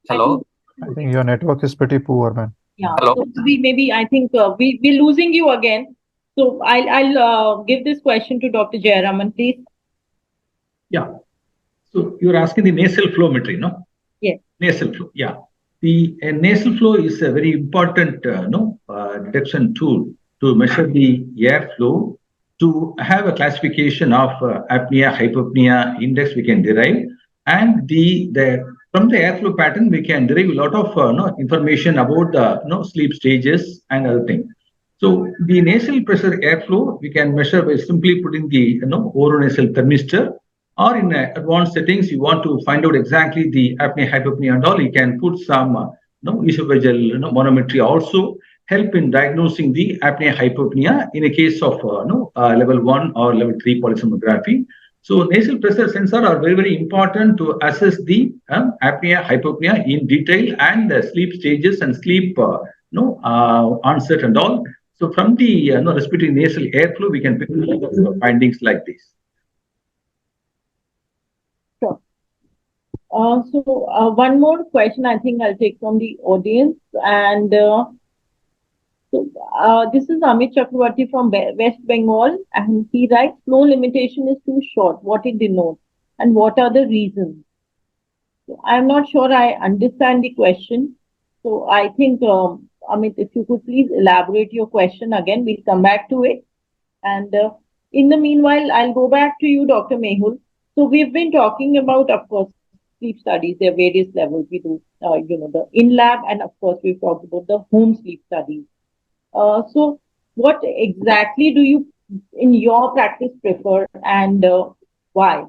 Hello. I think your network is pretty poor, man. Yeah. Hello. So maybe I think we're losing you again. So I'll give this question to Dr. Jayaraman, please. Yeah. So you're asking the nasal flowmetry, no? Yes. Nasal flow. Yeah. The nasal flow is a very important detection tool to measure the airflow, to have a classification of apnea, hypopnea index we can derive, and from the airflow pattern we can derive a lot of information about the sleep stages and other things. So the nasal pressure airflow we can measure by simply putting the oronasal thermistor, or in advanced settings you want to find out exactly the apnea, hypopnea and all, you can put some esophageal manometry also help in diagnosing the apnea, hypopnea in a case of level 1 or level 3 polysomnography. So nasal pressure sensor are very, very important to assess the apnea, hypopnea in detail, and the sleep stages and sleep onset and all. So from the respiratory nasal airflow, we can pick up findings like this. Sure. So one more question I think I'll take from the audience, and this is Amit Chakravarti from West Bengal, and he writes, flow limitation is too short. What it denotes, and what are the reasons? So I'm not sure I understand the question. So I think, Amit, if you could please elaborate your question again, we'll come back to it. And in the meanwhile, I'll go back to you, Dr. Mehul. So we've been talking about, of course, sleep studies. There are various levels. We do, the in-lab, and of course, we've talked about the home sleep studies. So what exactly do you, in your practice, prefer, and why?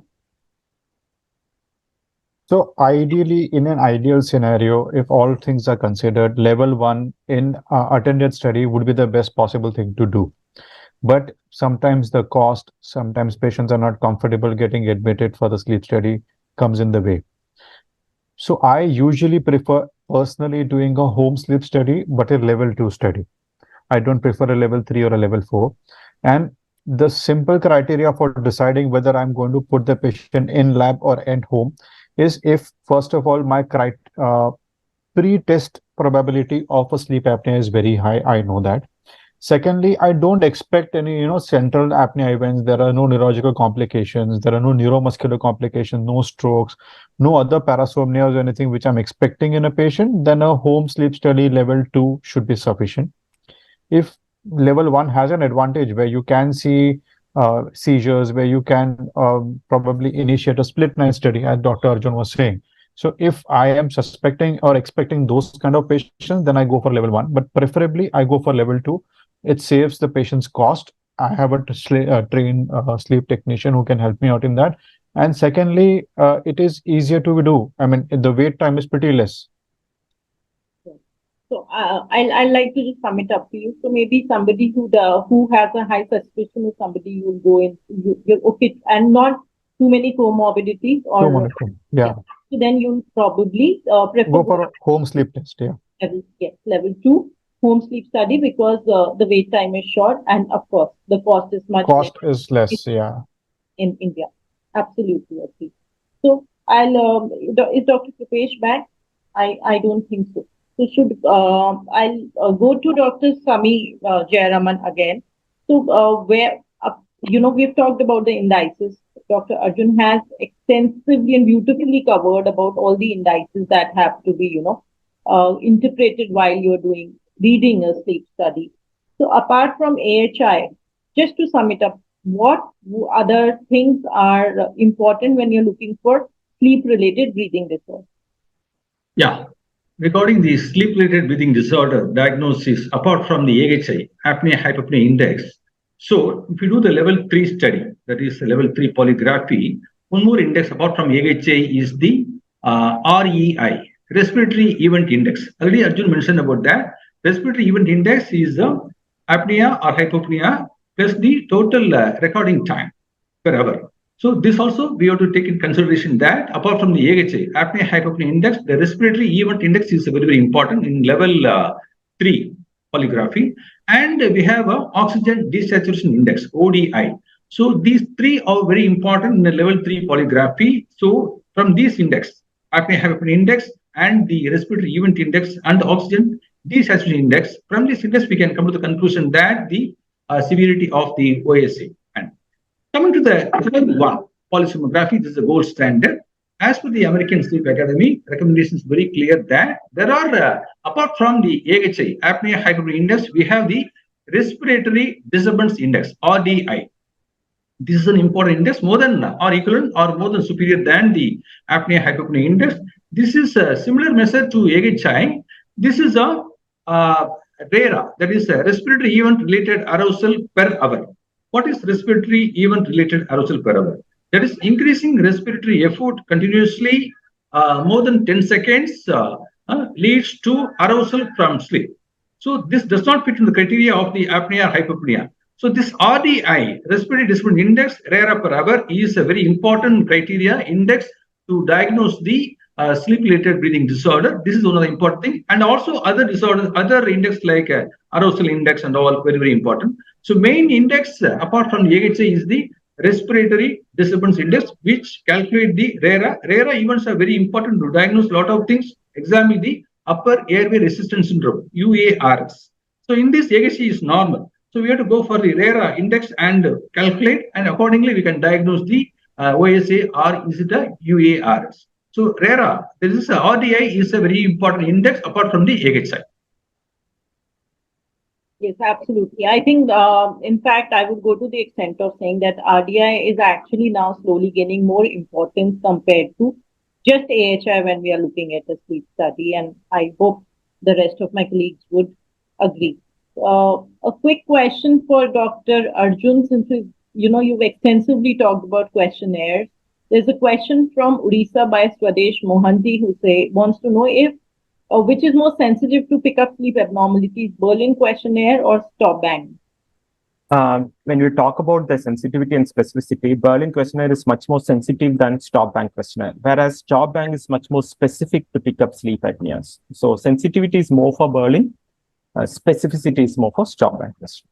So ideally, in an ideal scenario, if all things are considered, level 1 in attended study would be the best possible thing to do. But sometimes the cost, sometimes patients are not comfortable getting admitted for the sleep study comes in the way. So I usually prefer personally doing a home sleep study, but a level 2 study. I don't prefer a level 3 or a level 4. And the simple criteria for deciding whether I'm going to put the patient in lab or at home is if, first of all, my pre-test probability of a sleep apnea is very high. I know that. Secondly, I don't expect any, central apnea events. There are no neurological complications. There are no neuromuscular complications, no strokes, no other parasomnias or anything which I'm expecting in a patient. Then a home sleep study level 2 should be sufficient. If level 1 has an advantage where you can see seizures, where you can probably initiate a split night study, as Dr. Arjun was saying. So if I am suspecting or expecting those kind of patients, then I go for level 1. But preferably, I go for level 2. It saves the patient's cost. I have a trained sleep technician who can help me out in that. And secondly, it is easier to do. I mean, the wait time is pretty less. So I'd like to just sum it up to you. So maybe somebody who has a high suspicion is somebody you'll go in, you're okay, and not too many comorbidities or yeah. So then you'll probably prefer go for a home sleep test. Yeah. Level 2 home sleep study because the wait time is short and of course the cost is much less. Yeah. In India. Absolutely, okay. So is Dr. Kripesh back? I don't think so. So I'll go to Dr. S Jayaraman again. So we've talked about the indices. Dr. Arjun has extensively and beautifully covered about all the indices that have to be, interpreted while you're reading a sleep study. So apart from AHI, just to sum it up, what other things are important when you're looking for sleep-related breathing disorder? Yeah. Regarding the sleep-related breathing disorder diagnosis, apart from the AHI, apnea-hypopnea index, so if you do the level 3 study, that is level 3 polygraphy, one more index apart from AHI is the REI, respiratory event index. Already Arjun mentioned about that. Respiratory event index is the apnea or hypopnea plus the total recording time per hour. So this also we have to take in consideration that apart from the AHI, apnea hypopnea index, the respiratory event index is very, very important in level 3 polygraphy. And we have a oxygen desaturation index, ODI. So these three are very important in the level 3 polygraphy. So from this index, apnea hypopnea index and the respiratory event index and the oxygen desaturation index, from this index we can come to the conclusion that the severity of the OSA. And coming to the level 1 polysomnography, this is the gold standard. As per the American Sleep Academy, recommendation is very clear that there are, apart from the AHI, apnea hypopnea index, we have the respiratory disturbance index, RDI. This is an important index, more than or equivalent or more than superior than the apnea hypopnea index. This is a similar measure to AHI. This is a RERA, that is a respiratory event related arousal per hour. What is respiratory event related arousal per hour? That is increasing respiratory effort continuously more than 10 seconds leads to arousal from sleep. So this does not fit in the criteria of the apnea or hypopnea. So this RDI, respiratory disturbance index, RERA per hour, is a very important criteria index to diagnose the sleep-related breathing disorder. This is one of the important things. And also other disorders, other index like arousal index and all, very, very important. So main index, apart from the AHI, is the respiratory disturbance index, which calculate the RERA. RERA events are very important to diagnose a lot of things. Examine the upper airway resistance syndrome, UARS. So in this, AHI is normal. So we have to go for the RERA index and calculate, and accordingly we can diagnose the OSA or is it a UARS. So RERA, this is a RDI is a very important index apart from the AHI. Yes, absolutely. I think, in fact, I would go to the extent of saying that RDI is actually now slowly gaining more importance compared to just AHI when we are looking at a sleep study. And I hope the rest of my colleagues would agree. A quick question for Dr. Arjun, since you've extensively talked about questionnaires. There's a question from Odisha by Swadesh Mohanty who wants to know if which is more sensitive to pick up sleep abnormalities, Berlin questionnaire or stop bang? When we talk about the sensitivity and specificity, Berlin questionnaire is much more sensitive than stop bang questionnaire, whereas stop bang is much more specific to pick up sleep apneas. So sensitivity is more for Berlin, specificity is more for stop bang questionnaire.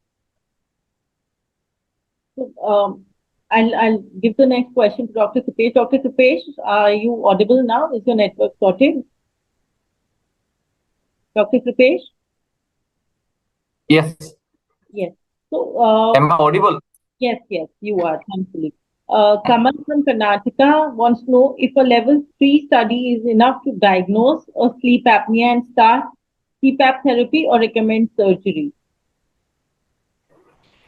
So, I'll give the next question to Dr. Kripesh. Dr. Kripesh, are you audible now? Is your network sorted? Dr. Kripesh? Yes. Yes. So, am I audible? Yes, you are, thankfully. Kamal from Karnataka wants to know if a level 3 study is enough to diagnose a sleep apnea and start CPAP therapy or recommend surgery.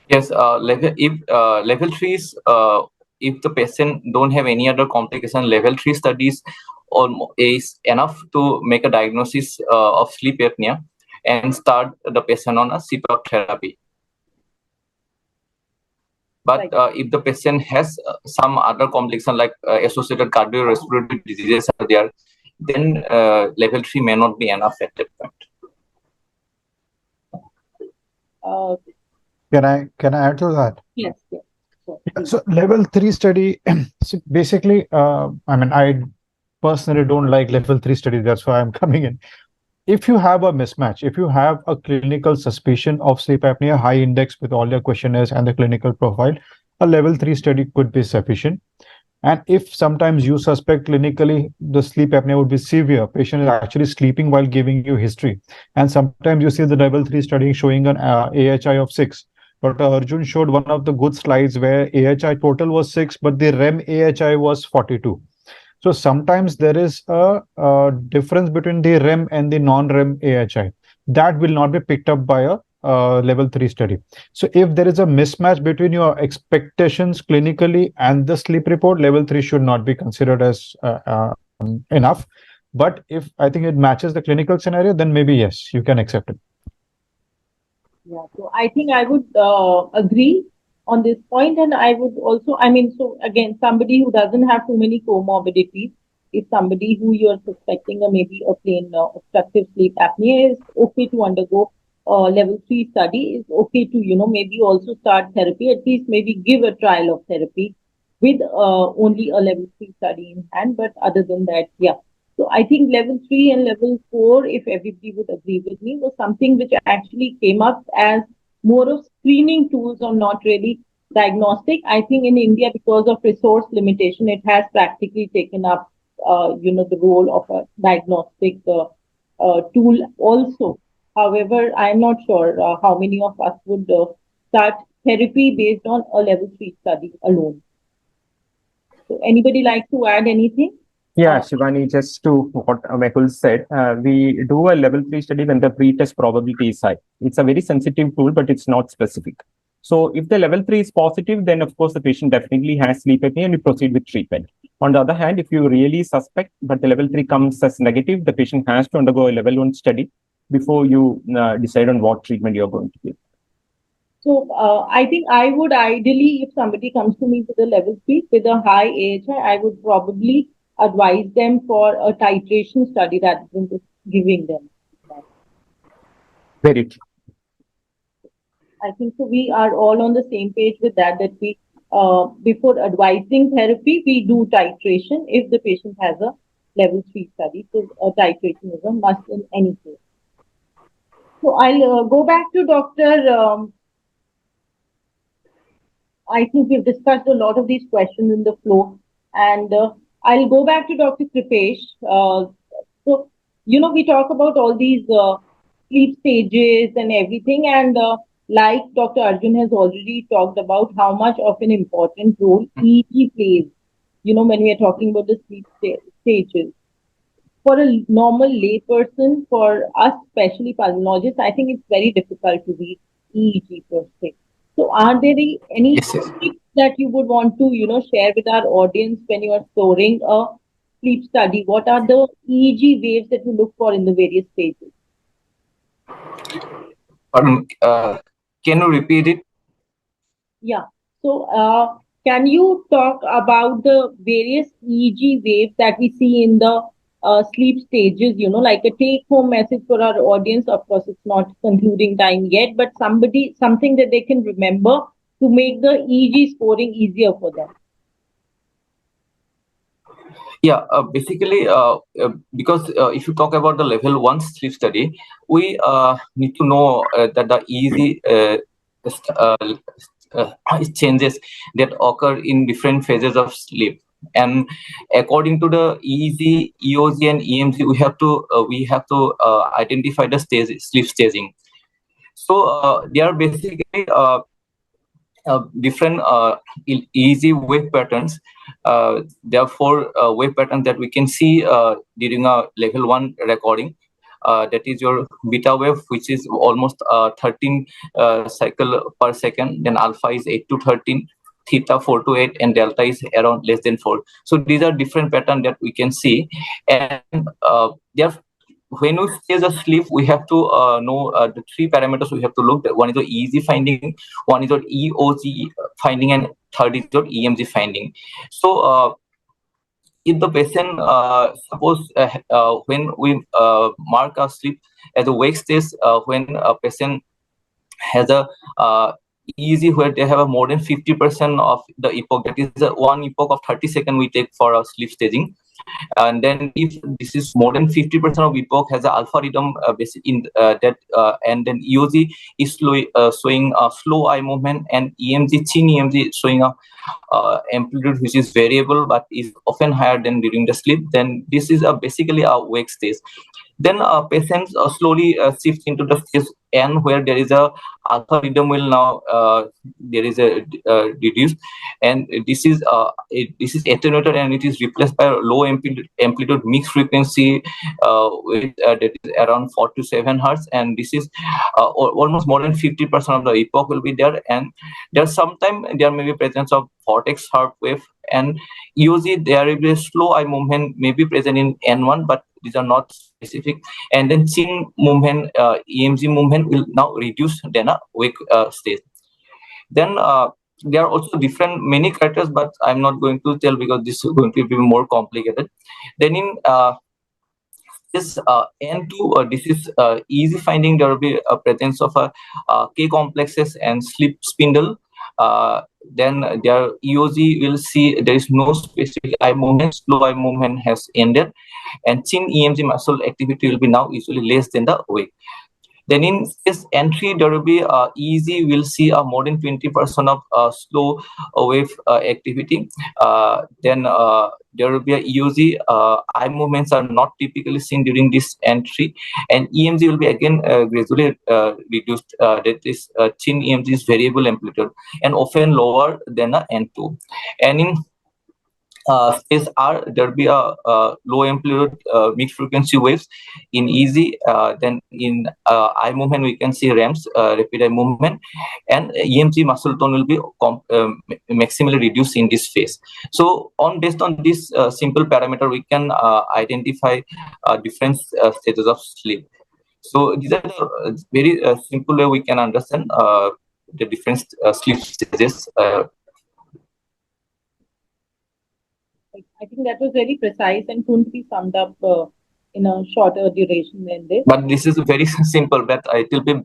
Yes, level 3 is if the patient don't have any other complication, level 3 studies is enough to make a diagnosis of sleep apnea and start the patient on a CPAP therapy. But if the patient has some other complication like associated cardiorespiratory diseases are there, then level 3 may not be enough at that point. Can I add to that? Yes. So level 3 study, so basically, I mean, I personally don't like level 3 studies. That's why I'm coming in. If you have a mismatch, if you have a clinical suspicion of sleep apnea, high index with all your questionnaires and the clinical profile, a level 3 study could be sufficient. And if sometimes you suspect clinically the sleep apnea would be severe, patient is actually sleeping while giving you history. And sometimes you see the level 3 study showing an AHI of 6. Dr. Arjun showed one of the good slides where AHI total was 6, but the REM AHI was 42. So sometimes there is a difference between the REM and the non-REM AHI. That will not be picked up by a level 3 study. So if there is a mismatch between your expectations clinically and the sleep report, level 3 should not be considered as enough. But if I think it matches the clinical scenario, then maybe yes, you can accept it. Yeah, so I think I would agree on this point, and I would also, so again, somebody who doesn't have too many comorbidities, if somebody who you're suspecting or maybe a plain obstructive sleep apnea, is okay to undergo level 3 study, is okay to, maybe also start therapy, at least maybe give a trial of therapy with only a level 3 study in hand. But other than that, yeah. So I think level 3 and level 4, if everybody would agree with me, was something which actually came up as more of screening tools or not really diagnostic. I think in India, because of resource limitation, it has practically taken up, the role of a diagnostic tool also. However, I'm not sure how many of us would start therapy based on a level 3 study alone. So anybody like to add anything? Yeah, Shivani, just to what Mehul said, we do a level 3 study when the pre-test probability is high. It's a very sensitive tool, but it's not specific. So if the level 3 is positive, then of course the patient definitely has sleep apnea and we proceed with treatment. On the other hand, if you really suspect, but the level 3 comes as negative, the patient has to undergo a level 1 study before you decide on what treatment you're going to give. So I think I would ideally, if somebody comes to me with a level 3 with a high AHI, I would probably advise them for a titration study rather than just giving them that. Very true. I think so. We are all on the same page with that we, before advising therapy, we do titration if the patient has a level 3 study. So a titration is a must in any case. So I'll go back to Dr. I think we've discussed a lot of these questions in the flow, and I'll go back to Dr. Kripesh. So, we talk about all these sleep stages and everything, and like Dr. Arjun has already talked about how much of an important role EEG plays, when we are talking about the sleep stages. For a normal layperson, for us, especially pulmonologists, I think it's very difficult to read EEG per se. So are there any tips that you would want to, share with our audience when you are storing a sleep study? What are the EEG waves that you look for in the various stages? Can you repeat it? Yeah. So can you talk about the various EEG waves that we see in the sleep stages, like a take-home message for our audience? Of course, it's not concluding time yet, but something that they can remember to make the EEG scoring easier for them. Yeah, basically, because if you talk about the level 1 sleep study, we need to know that the easy changes that occur in different phases of sleep, and according to the EEG, EOG, and EMG, we have to identify the sleep staging. So they are basically different easy wave patterns. There are 4 wave patterns that we can see during a level 1 recording. That is your beta wave, which is almost 13 cycle per second. Then alpha is 8 to 13, theta 4 to 8, and delta is around less than 4. So these are different patterns that we can see, and they are. When we stage a sleep, we have to know the 3 parameters we have to look at. One is the EEG finding, one is the EOG finding, and third is the EMG finding. So if the patient, suppose when we mark our sleep as a wake stage, when a patient has a EEG where they have a more than 50% of the epoch, that is one epoch of 30 seconds we take for our sleep staging. And then if this is more than 50% of epoch has an alpha rhythm in that, and then EOG is showing a slow eye movement, and EMG, chin EMG showing a amplitude which is variable but is often higher than during the sleep, then this is basically a wake stage. Then patients slowly shift into the stage N, where there is a alpha rhythm will now there is a reduced, and this is attenuated, and it is replaced by low amplitude mixed frequency with that is around 4 to 7 hertz, and this is almost more than 50% of the epoch will be there. And there's sometimes there may be presence of vortex harp wave, and EOG there will be a slow eye movement may be present in N1, but these are not specific. And then chin movement, EMG movement will now reduce than a wake stage. Then there are also many characters, but I'm not going to tell because this is going to be more complicated. Then in this N2, this is easy finding. There will be a presence of K complexes and sleep spindle. Then their EOG will see there is no specific eye movement, slow eye movement has ended, and chin EMG muscle activity will be now usually less than the wake. Then in this entry, there will be EEG will see more than 20% of slow wave activity. Then there will be a EOG. Eye movements are not typically seen during this entry, and EMG will be again gradually reduced. That is, chin EMG is variable amplitude and often lower than a N2. And in space R, there will be a low amplitude mixed frequency waves in EEG. Then in eye movement, we can see REMS, rapid eye movement, and EMG muscle tone will be maximally reduced in this phase. So based on this simple parameter, we can identify different stages of sleep. So these are the very simple way we can understand the different sleep stages. I think that was very precise and couldn't be summed up in a shorter duration than this. But this is very simple, but it will be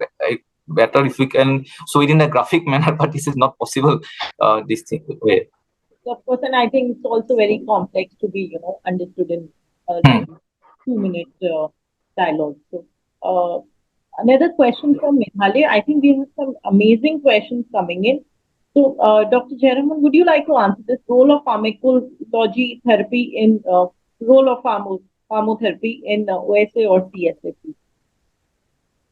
better if we can show it in a graphic manner, but this is not possible this way. Of course, and I think it's also very complex to be, understood in 2-minute dialogue. So another question from Meghalaya. I think we have some amazing questions coming in. So, Dr. Jayaraman, would you like to answer this role of pharmacology therapy in pharmacotherapy in OSA or CSA?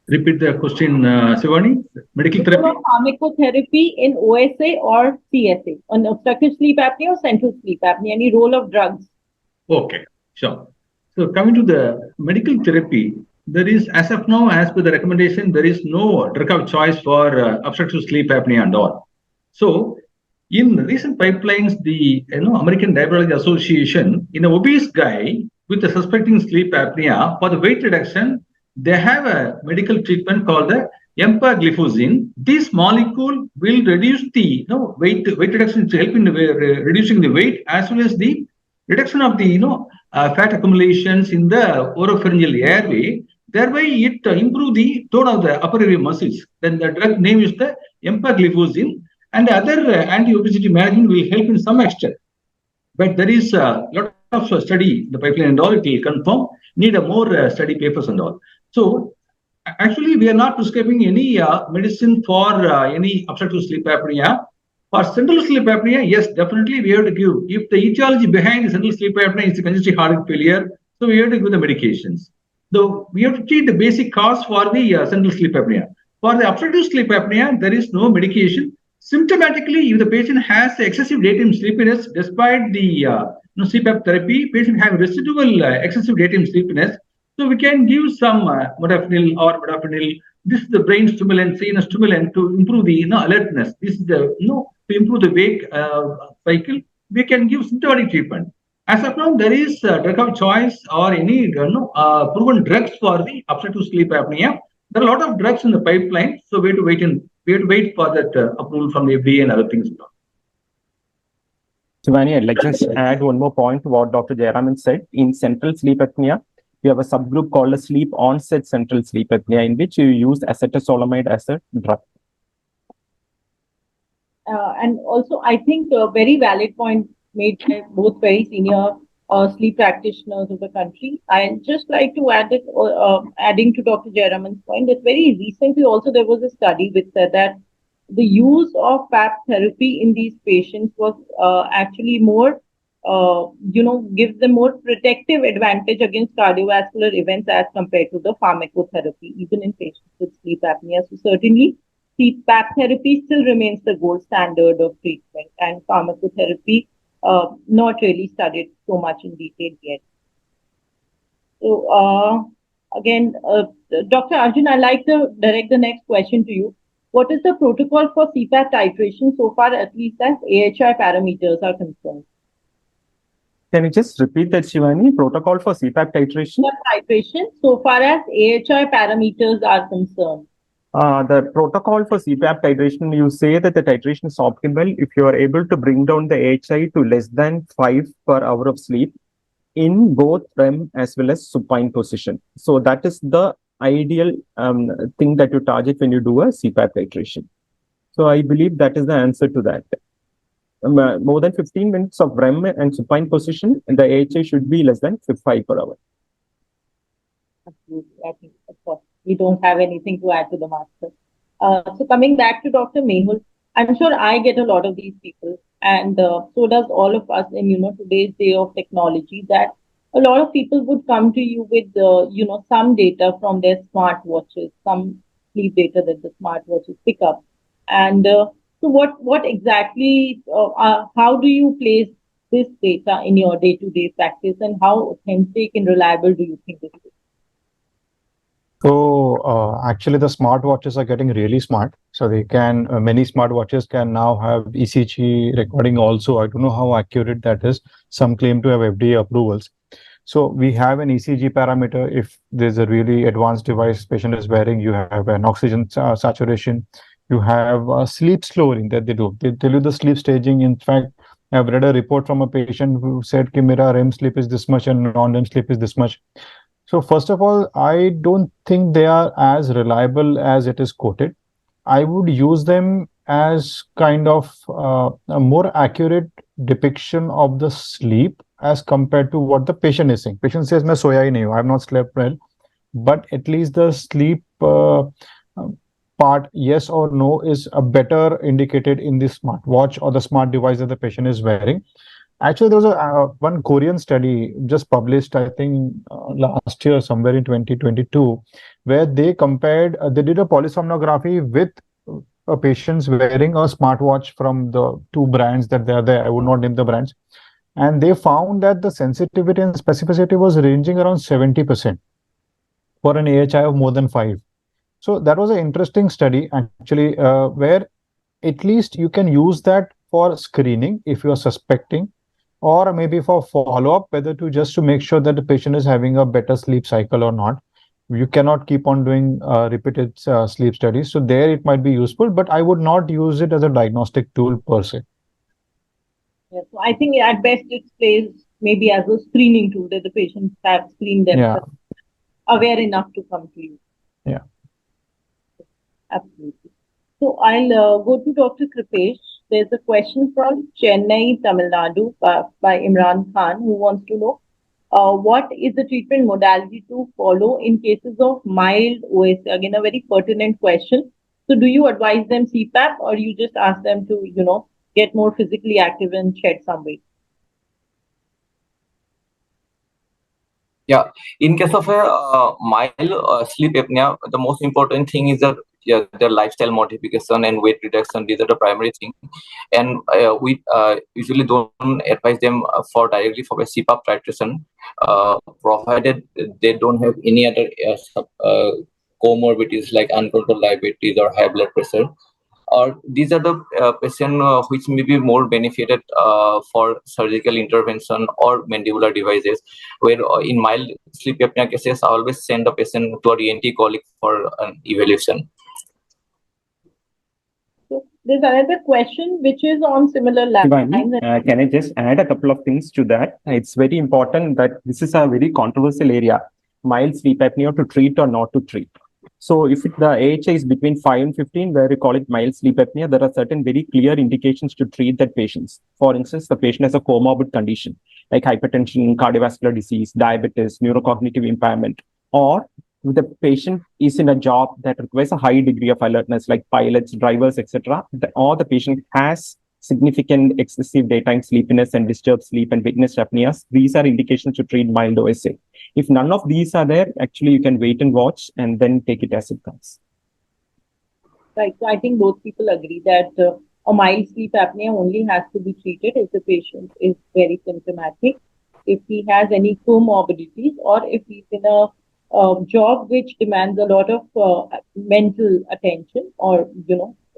Repeat the question, Shivani. Medical therapy. Role of pharmacotherapy in OSA or CSA, on obstructive sleep apnea or central sleep apnea? Any role of drugs? Okay, sure. So coming to the medical therapy, there is, as of now, as per the recommendation, there is no drug of choice for obstructive sleep apnea and all. So, in recent pipelines, the American Diabetology Association, in an obese guy with a suspecting sleep apnea, for the weight reduction, they have a medical treatment called the empagliflozin. This molecule will reduce the weight reduction to help in reducing the weight as well as the reduction of the fat accumulations in the oropharyngeal airway. Thereby, it improve the tone of the upper airway muscles. Then the drug name is the empagliflozin, and the other anti-obesity management will help in some extent. But there is a lot of study, the pipeline and all, it will confirm, need a more study papers and all. So actually, we are not prescribing any medicine for any obstructive sleep apnea. For central sleep apnea, yes, definitely we have to give. If the etiology behind central sleep apnea is congestive heart failure, so we have to give the medications. Though we have to treat the basic cause for the central sleep apnea. For the obstructive sleep apnea, there is no medication. Symptomatically, if the patient has excessive daytime sleepiness, despite the CPAP therapy, patient have residual excessive daytime sleepiness. So we can give some modafinil or modafinil. This is the brain stimulant, CNS stimulant to improve the alertness. This is the to improve the wake cycle. We can give symptomatic treatment. As of now, there is drug of choice or any proven drugs for the obstructive sleep apnea. There are a lot of drugs in the pipeline, so we have to wait for that approval from the FDA and other things. Shivani, I'd like to just add one more point to what Dr. Jayaraman said. In central sleep apnea, we have a subgroup called a sleep onset central sleep apnea, in which you use acetazolamide as a drug. And also, I think a very valid point made by both very senior sleep practitioners of the country. I'd just like to add it, adding to Dr. Jayaraman's point, that very recently also there was a study which said that the use of PAP therapy in these patients was actually more, gives them more protective advantage against cardiovascular events as compared to the pharmacotherapy, even in patients with sleep apnea. So certainly, PAP therapy still remains the gold standard of treatment, and pharmacotherapy not really studied so much in detail yet. So again, Dr. Arjun, I'd like to direct the next question to you. What is the protocol for CPAP titration so far, at least as AHI parameters are concerned? Can you just repeat that, Shivani? Protocol for CPAP titration? Titration so far as AHI parameters are concerned. The protocol for CPAP titration, you say that the titration is optimal if you are able to bring down the AHI to less than 5 per hour of sleep in both REM as well as supine position. So that is the ideal thing that you target when you do a CPAP titration. So I believe that is the answer to that. More than 15 minutes of REM and supine position, and the AHI should be less than 5 per hour. Absolutely. I think, of course, we don't have anything to add to the master. So coming back to Dr. Mehul, I'm sure I get a lot of these people, and so does all of us in today's day of technology, that a lot of people would come to you with some data from their smartwatches, some sleep data that the smartwatches pick up, and so what exactly, how do you place this data in your day-to-day practice, and how authentic and reliable do you think this is? So actually, the smartwatches are getting really smart. So they can, many smartwatches can now have ECG recording also. I don't know how accurate that is. Some claim to have FDA approvals. So we have an ECG parameter. If there's a really advanced device patient is wearing, you have an oxygen saturation. You have a sleep slowing that they do. They tell you the sleep staging. In fact, I've read a report from a patient who said, "Ki mera REM sleep is this much and non-REM sleep is this much." So first of all, I don't think they are as reliable as it is quoted. I would use them as kind of a more accurate depiction of the sleep as compared to what the patient is saying. Patient says, "Main soya hi nahi hu, I have not slept well," but at least the sleep part, yes or no, is a better indicated in the smartwatch or the smart device that the patient is wearing. Actually, there was one Korean study just published, I think, last year, somewhere in 2022, where they compared, they did a polysomnography with patients wearing a smartwatch from the two brands that they are there. I would not name the brands. And they found that the sensitivity and specificity was ranging around 70% for an AHI of more than 5. So that was an interesting study, actually, where at least you can use that for screening if you are suspecting, or maybe for follow-up, whether to just to make sure that the patient is having a better sleep cycle or not. You cannot keep on doing repeated sleep studies. So there it might be useful, but I would not use it as a diagnostic tool per se. Yeah, so I think at best it plays maybe as a screening tool that the patients have screened themselves, aware enough to come to you. Yeah. Absolutely. So I'll go to Dr. Kripesh. There's a question from Chennai, Tamil Nadu by Imran Khan, who wants to know what is the treatment modality to follow in cases of mild OSA? Again, a very pertinent question. So do you advise them CPAP or you just ask them to, get more physically active and shed some weight? Yeah, in case of a mild sleep apnea, the most important thing is that their lifestyle modification and weight reduction. These are the primary thing, and we usually don't advise them for directly for a CPAP titration, provided they don't have any other comorbidities like uncontrolled diabetes or high blood pressure. Or these are the patients which may be more benefited for surgical intervention or mandibular devices, where in mild sleep apnea cases, I always send the patient to our ENT colleague for an evaluation. So there's another question which is on similar lines. Can I just add a couple of things to that? It's very important that this is a very controversial area, mild sleep apnea, to treat or not to treat. So if the AHI is between 5 and 15, where we call it mild sleep apnea, there are certain very clear indications to treat that patients. For instance, the patient has a comorbid condition like hypertension, cardiovascular disease, diabetes, neurocognitive impairment, or if the patient is in a job that requires a high degree of alertness like pilots, drivers, etc., or the patient has significant excessive daytime sleepiness and disturbed sleep and witness apneas, these are indications to treat mild OSA. If none of these are there, actually you can wait and watch and then take it as it comes. Right. So I think both people agree that a mild sleep apnea only has to be treated if the patient is very symptomatic, if he has any comorbidities, or if he's in a job which demands a lot of mental attention, or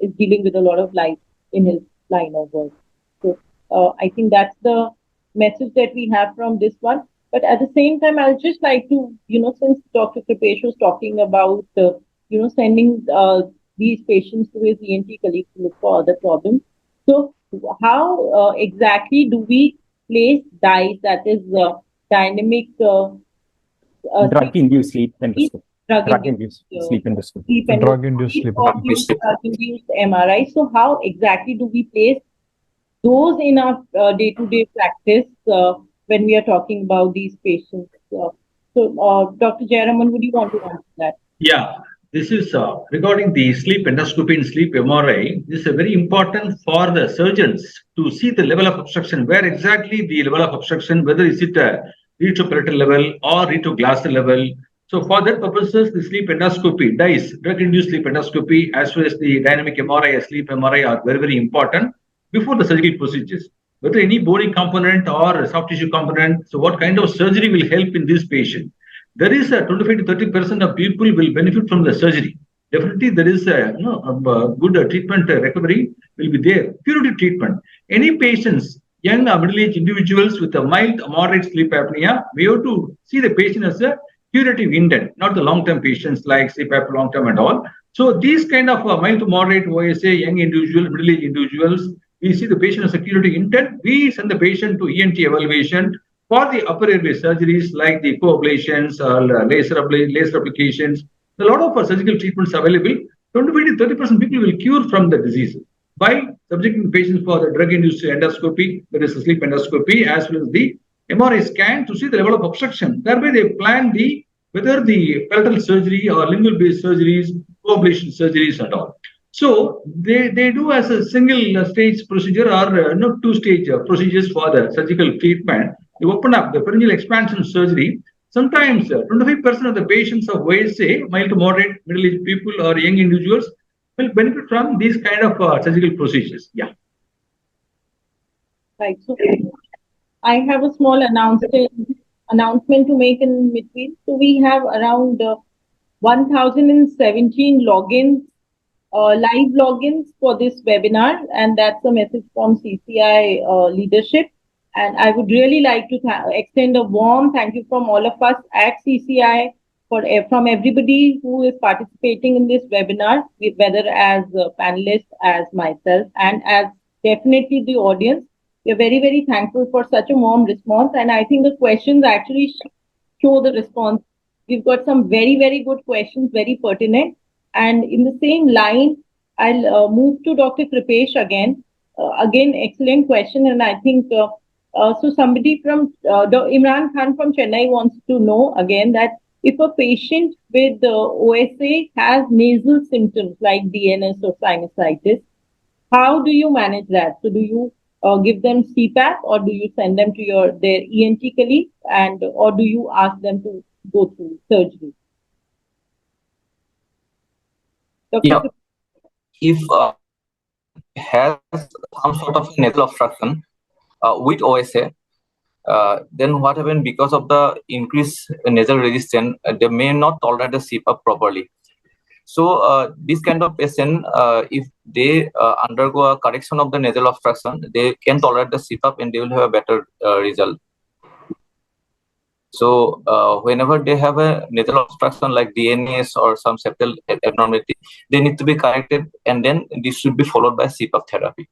is dealing with a lot of life in his line of work. So I think that's the message that we have from this one. But at the same time, I'll just like to, since Dr. Kripesh was talking about, sending these patients to his ENT colleague to look for other problems. So how exactly do we place DISE, that is dynamic drug-induced sleep endoscopy. Drug-induced sleep endoscopy. Drug-induced sleep endoscopy. Drug-induced MRI. So how exactly do we place those in our day-to-day practice when we are talking about these patients? So Dr. Jayaraman, would you want to answer that? Yeah, this is regarding the sleep endoscopy and sleep MRI. This is very important for the surgeons to see the level of obstruction, where exactly the level of obstruction, whether is it a retropalatal level or retroglossal level. So for that purposes, the sleep endoscopy, DISE, drug-induced sleep endoscopy, as well as the dynamic MRI and sleep MRI are very, very important before the surgical procedures. Whether any bony component or soft tissue component, so what kind of surgery will help in this patient? There is a 25 to 30% of people will benefit from the surgery. Definitely, there is a good treatment recovery will be there. Curative treatment. Any patients, young or middle-aged individuals with a mild, moderate sleep apnea, we have to see the patient as a curative intent, not the long-term patients like CPAP long-term and all. So these kind of mild to moderate OSA, young individuals, middle-aged individuals, we see the patient as a curative intent. We send the patient to ENT evaluation for the upper airway surgeries like the coablations or laser applications. A lot of surgical treatments available. 25 to 30% people will cure from the disease by subjecting the patients for the drug-induced endoscopy, that is the sleep endoscopy, as well as the MRI scan to see the level of obstruction. Thereby, they plan whether the palatal surgery or lingual-based surgeries, coablation surgeries, and all. So they do as a single stage procedure or two-stage procedures for the surgical treatment. They open up the pharyngeal expansion surgery. Sometimes 25% of the patients of OSA, mild to moderate, middle-aged people or young individuals, will benefit from these kind of surgical procedures. Yeah. Right. So I have a small announcement to make in between. So we have around 1,017 logins, live logins for this webinar, and that's a message from CCI leadership. And I would really like to extend a warm thank you from all of us at CCI from everybody who is participating in this webinar, whether as panelists, as myself, and as definitely the audience. We are very, very thankful for such a warm response. And I think the questions actually show the response. We've got some very, very good questions, very pertinent. And in the same line, I'll move to Dr. Kripesh again. Again, excellent question. And I think so somebody from Imran Khan from Chennai wants to know again that if a patient with OSA has nasal symptoms like DNS or sinusitis, how do you manage that? So do you give them CPAP, or do you send them to their ENT colleagues, and or do you ask them to go through surgery? Yeah. If has some sort of nasal obstruction with OSA, then what happens because of the increased nasal resistance, they may not tolerate the CPAP properly. So this kind of patient, if they undergo a correction of the nasal obstruction, they can tolerate the CPAP and they will have a better result. So whenever they have a nasal obstruction like DNS or some septal abnormality, they need to be corrected, and then this should be followed by CPAP therapy.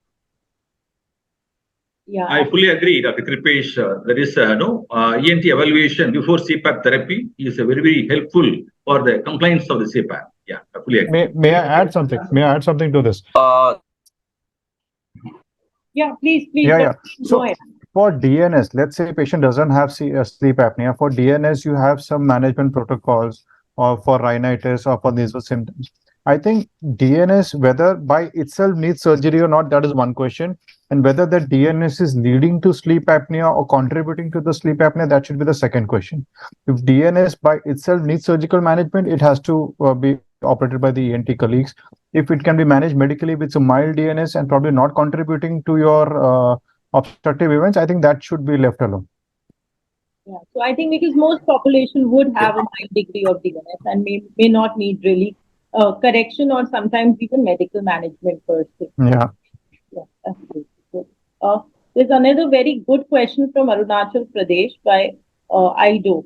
Yeah, I fully agree, Dr. Kripesh. There is ENT evaluation before CPAP therapy is very, very helpful for the compliance of the CPAP. Yeah, I fully agree. May I add something? May I add something to this? Yeah, please. Yeah. So go ahead. for DNS, let's say patient doesn't have sleep apnea. For DNS, you have some management protocols, or for rhinitis or for nasal symptoms. I think DNS, whether by itself needs surgery or not, that is one question. And whether the DNS is leading to sleep apnea or contributing to the sleep apnea, that should be the second question. If DNS by itself needs surgical management, it has to be operated by the ENT colleagues. If it can be managed medically with some mild DNS and probably not contributing to your obstructive events, I think that should be left alone. Yeah, so I think because most population would have a mild degree of DNS and may not need really correction or sometimes even medical management per se. Yeah. Yeah, absolutely. There's another very good question from Arunachal Pradesh by Ido.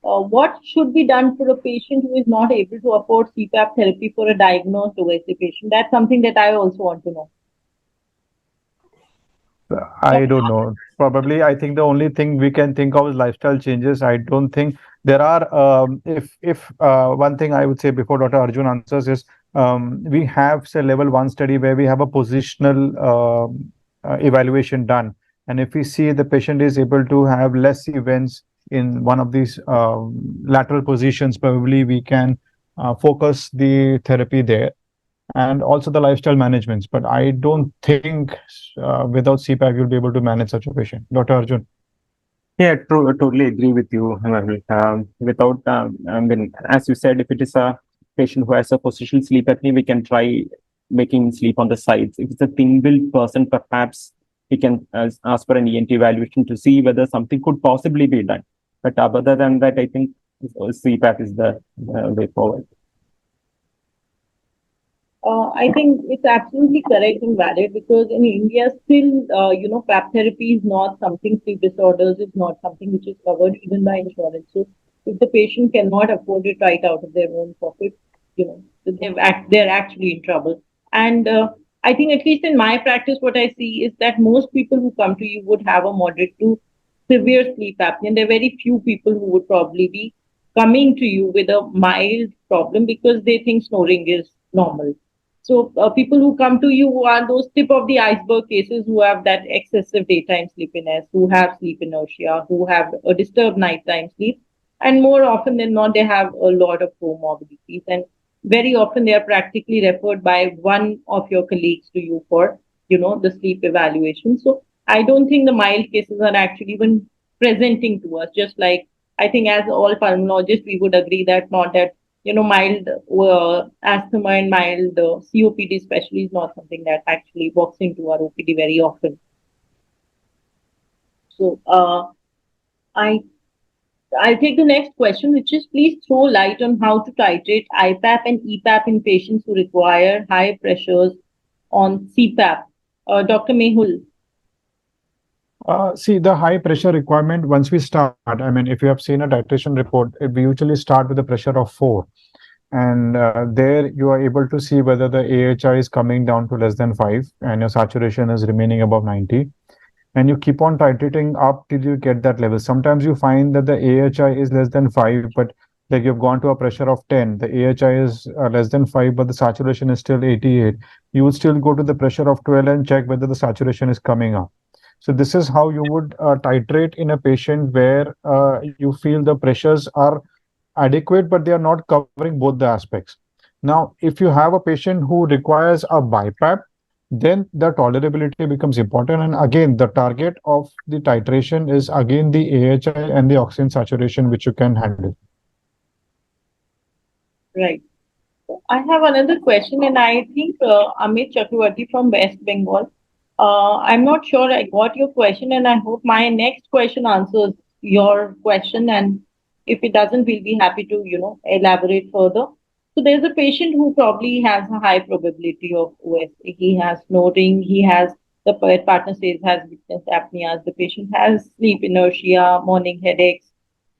What should be done for a patient who is not able to afford CPAP therapy for a diagnosed OSA patient? That's something that I also want to know. I don't know. Probably, I think the only thing we can think of is lifestyle changes. I don't think there are. If one thing I would say before Dr. Arjun answers is, we have say level 1 study where we have a positional evaluation done, and if we see the patient is able to have less events in one of these lateral positions, probably we can focus the therapy there. And also the lifestyle managements. But I don't think without CPAP you'll be able to manage such a patient. Dr. Arjun. Yeah, true. I totally agree with you, Mehul. Without, as you said, if it is a patient who has a positional sleep apnea, we can try making him sleep on the sides. If it's a single person, perhaps he can ask for an ENT evaluation to see whether something could possibly be done. But other than that, I think CPAP is the way forward. I think it's absolutely correct and valid because in India still, PAP therapy is not something, sleep disorders is not something which is covered even by insurance. So if the patient cannot afford it right out of their own pocket, they're actually in trouble. And I think at least in my practice, what I see is that most people who come to you would have a moderate to severe sleep apnea. And there are very few people who would probably be coming to you with a mild problem because they think snoring is normal. So people who come to you are those tip of the iceberg cases who have that excessive daytime sleepiness, who have sleep inertia, who have a disturbed nighttime sleep. And more often than not, they have a lot of comorbidities. And very often they are practically referred by one of your colleagues to you for, the sleep evaluation. So I don't think the mild cases are actually even presenting to us. Just like I think as all pulmonologists, we would agree that not that mild asthma and mild COPD especially is not something that actually walks into our OPD very often. So I'll take the next question, which is please throw light on how to titrate IPAP and EPAP in patients who require high pressures on CPAP. Dr. Mehul. See, the high pressure requirement, once we start, I mean, if you have seen a titration report, we usually start with a pressure of 4. And there you are able to see whether the AHI is coming down to less than 5 and your saturation is remaining above 90. And you keep on titrating up till you get that level. Sometimes you find that the AHI is less than 5, but like you've gone to a pressure of 10, the AHI is less than 5, but the saturation is still 88. You would still go to the pressure of 12 and check whether the saturation is coming up. So this is how you would titrate in a patient where you feel the pressures are adequate, but they are not covering both the aspects. Now, if you have a patient who requires a BiPAP, then the tolerability becomes important. And again, the target of the titration is again the AHI and the oxygen saturation, which you can handle. Right. I have another question, and I think Amit Chakravarti from West Bengal. I'm not sure I got your question, and I hope my next question answers your question. And if it doesn't, we'll be happy to, elaborate further. So there's a patient who probably has a high probability of OS. He has snoring. He has the partner says has witnessed apneas. The patient has sleep inertia, morning headaches,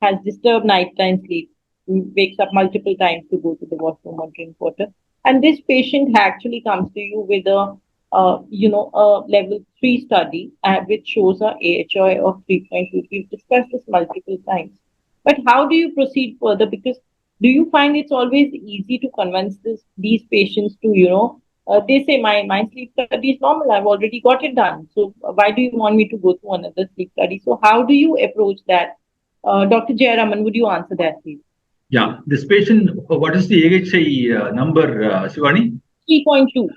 has disturbed nighttime sleep, wakes up multiple times to go to the washroom or drink water. And this patient actually comes to you with a level 3 study which shows a AHI of 3.2. We've discussed this multiple times. But how do you proceed further? Because do you find it's always easy to convince these patients to, they say my sleep study is normal. I've already got it done. So why do you want me to go through another sleep study? So how do you approach that? Dr. Jayaraman, would you answer that, please? Yeah, this patient, what is the AHI number, Shivani? 3.2.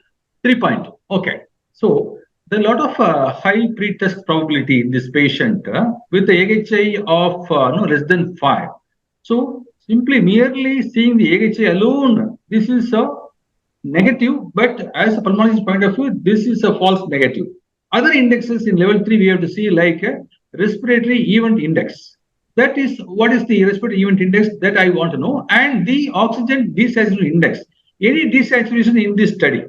3.2. Okay. So there are a lot of high pretest probability in this patient with the AHI of no less than 5. So simply merely seeing the AHI alone, this is a negative, but as a pulmonologist point of view, this is a false negative. Other indexes in level 3 we have to see like a respiratory event index. That is what is the respiratory event index that I want to know, and the oxygen desaturation index. Any desaturation in this study.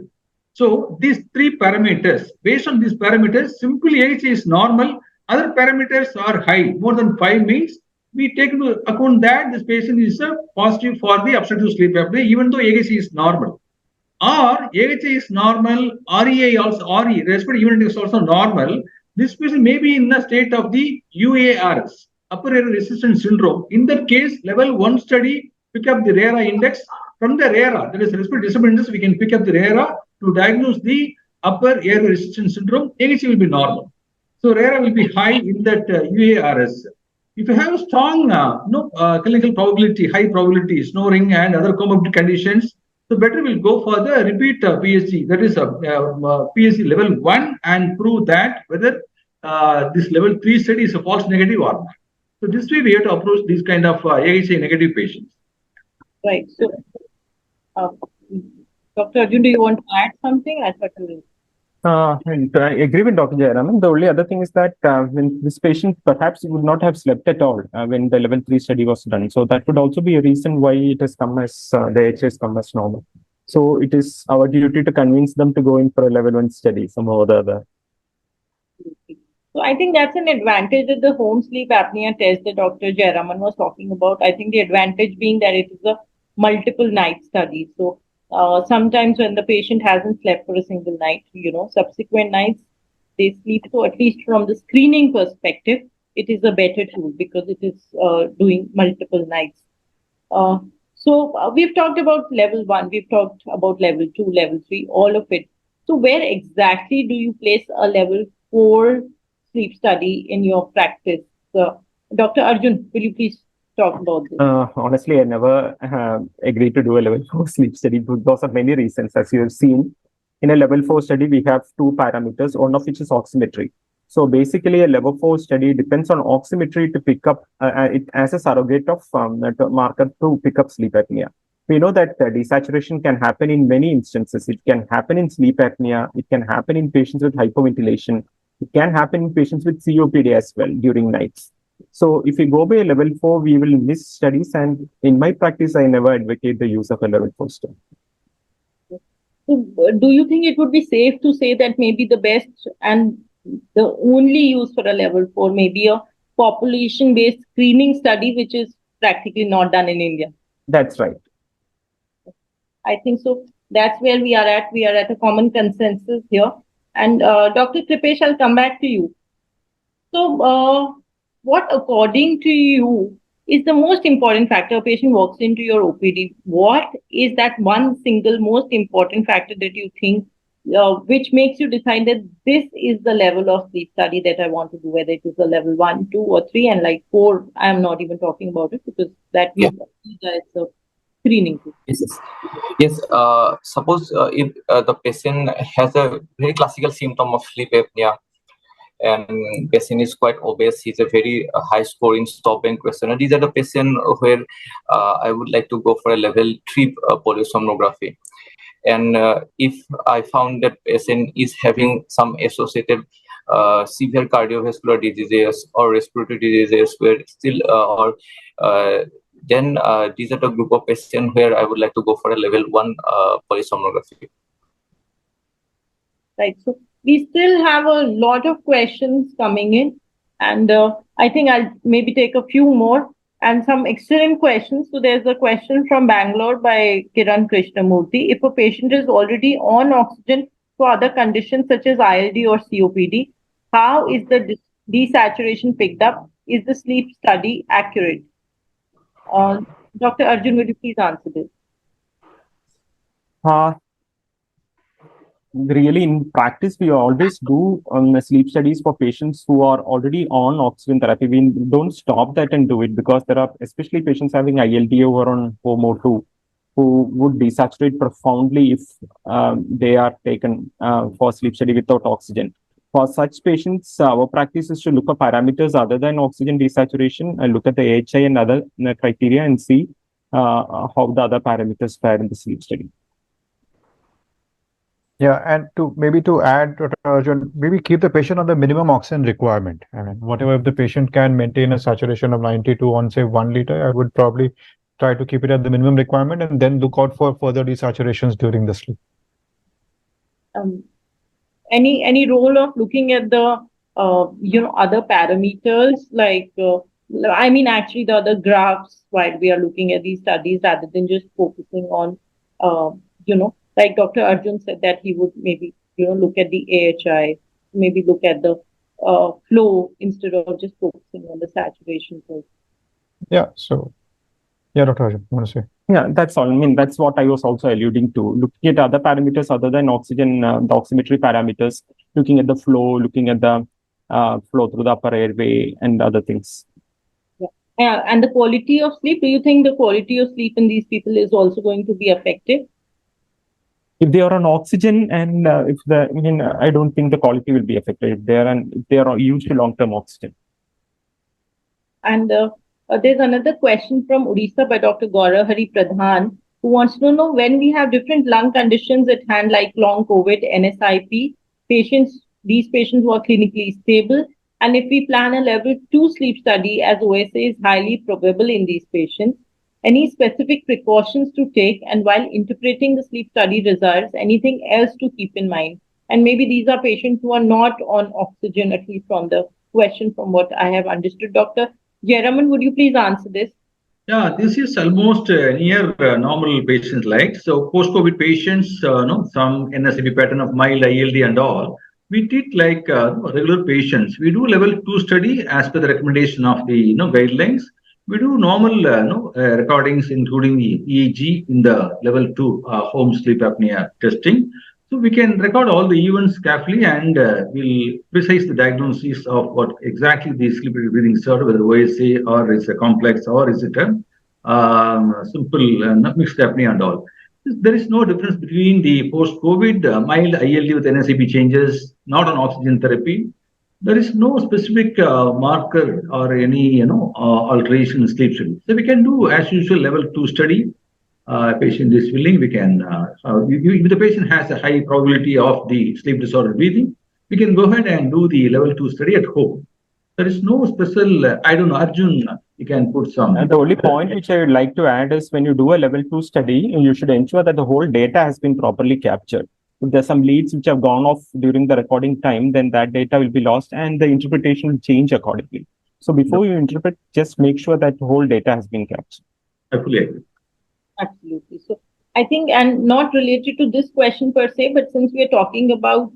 So these 3 parameters, based on these parameters, simply AHI is normal. Other parameters are high. More than 5 means we take into account that this patient is positive for the obstructive sleep apnea, even though AHI is normal. Or AHI is normal, REI also, respiratory event index is also normal. This patient may be in the state of the UARS, upper air resistance syndrome. In that case, level 1 study, pick up the RERA index. From the RERA, that is respiratory disturbance index, we can pick up the RERA to diagnose the upper air resistance syndrome. AHI will be normal. So RERA will be high in that UARS. If you have a strong clinical probability, high probability, snoring and other comorbid conditions, so better we'll go for the repeat PSG, that is PSG level 1, and prove that whether this level 3 study is a false negative or not. So this way we have to approach these kind of AHI negative patients. Right. So, Dr. Arjun, do you want to add something? I thought you I agree with Dr. Jayaraman. The only other thing is that when this patient perhaps would not have slept at all when the level 3 study was done. So that would also be a reason why it has come as the AHI has come as normal. So it is our duty to convince them to go in for a level 1 study somehow or the other. So I think that's an advantage of the home sleep apnea test that Dr. Jayaraman was talking about. I think the advantage being that it is a multiple night study. So sometimes when the patient hasn't slept for a single night, subsequent nights they sleep. So at least from the screening perspective, it is a better tool because it is doing multiple nights. So we've talked about level 1, we've talked about level 2, level 3, all of it. So where exactly do you place a level 4 sleep study in your practice? Dr. Arjun, will you please talk about this? Honestly, I never agreed to do a level 4 sleep study because of many reasons. As you have seen, in a level 4 study, we have 2 parameters, one of which is oximetry. So basically, a level 4 study depends on oximetry to pick up it as a surrogate of marker to pick up sleep apnea. We know that desaturation can happen in many instances. It can happen in sleep apnea. It can happen in patients with hypoventilation. It can happen in patients with COPD as well during nights. So if we go by a level 4, we will miss studies. And in my practice, I never advocate the use of a level 4 study. So do you think it would be safe to say that maybe the best and the only use for a level 4, maybe a population-based screening study, which is practically not done in India. That's right. I think so. That's where we are at. We are at a common consensus here. And Dr. Kripesh, I'll come back to you. So, what according to you is the most important factor? A patient walks into your OPD. What is that one single most important factor that you think which makes you decide that this is the level of sleep study that I want to do, whether it is a level 1, 2, or 3, and like 4, I am not even talking about it because that is a screening too. Yes. Suppose if the patient has a very classical symptom of sleep apnea, and patient is quite obese, he's a very high scoring stop and questionnaire. These are the patient where I would like to go for a level 3 polysomnography. And if I found that patient is having some associated severe cardiovascular diseases or respiratory diseases, where still then these are the group of patients where I would like to go for a level 1 polysomnography. Right. So we still have a lot of questions coming in, and I think I'll maybe take a few more and some excellent questions. So there's a question from Bangalore by Kiran Krishnamurthy. If a patient is already on oxygen for other conditions such as ILD or COPD, how is the desaturation picked up? Is the sleep study accurate? Dr. Arjun, would you please answer this? Really, in practice, we always do sleep studies for patients who are already on oxygen therapy. We don't stop that and do it because there are especially patients having ILD over on HOMO2 who would desaturate profoundly if they are taken for sleep study without oxygen. For such patients, our practice is to look at parameters other than oxygen desaturation and look at the AHI and other criteria and see how the other parameters fare in the sleep study. Yeah, and to add, Dr. Arjun, maybe keep the patient on the minimum oxygen requirement. I mean, whatever, if the patient can maintain a saturation of 92 on, say, 1 liter, I would probably try to keep it at the minimum requirement and then look out for further desaturations during the sleep. Any role of looking at the other parameters like I mean actually the other graphs while we are looking at these studies rather than just focusing on like Dr. Arjun said that he would maybe look at the AHI, maybe look at the flow instead of just focusing on the saturation. Yeah. So yeah, Dr. Arjun, you want to say? Yeah, that's all. I mean, that's what I was also alluding to. Looking at other parameters other than oxygen, the oximetry parameters, looking at the flow, looking at the flow through the upper airway and other things. Yeah. And the quality of sleep, do you think the quality of sleep in these people is also going to be affected? If they are on oxygen and I don't think the quality will be affected if they are used to long-term oxygen. And there's another question from Odisha by Dr. Gaurav Hari Pradhan, who wants to know when we have different lung conditions at hand like long COVID, NSIP, these patients who are clinically stable, and if we plan a level 2 sleep study as OSA is highly probable in these patients, any specific precautions to take, and while interpreting the sleep study results, anything else to keep in mind? And maybe these are patients who are not on oxygen, at least from the question from what I have understood. Dr. Jayaraman, would you please answer this? Yeah, this is almost near normal patients like. So post-COVID patients, some NSIP pattern of mild ILD and all, we treat like regular patients. We do level 2 study as per the recommendation of the guidelines. We do normal recordings, including the EEG in the level 2 home sleep apnea testing. So we can record all the events carefully and we'll precise the diagnosis of what exactly the sleep breathing disorder, whether OSA or is a complex or is it a simple mixed apnea and all. There is no difference between the post-COVID mild ILD with NSIP changes, not on oxygen therapy. There is no specific marker or any alteration in sleep study. So we can do as usual level 2 study. Patient is willing, we can. If the patient has a high probability of the sleep disorder breathing, we can go ahead and do the level 2 study at home. There is no special. I don't know, Arjun. You can put some. The only point which I would like to add is when you do a level 2 study, you should ensure that the whole data has been properly captured. If there's some leads which have gone off during the recording time, then that data will be lost and the interpretation will change accordingly. So before you interpret, just make sure that the whole data has been captured. I fully agree. Absolutely. So I think, and not related to this question per se, but since we are talking about,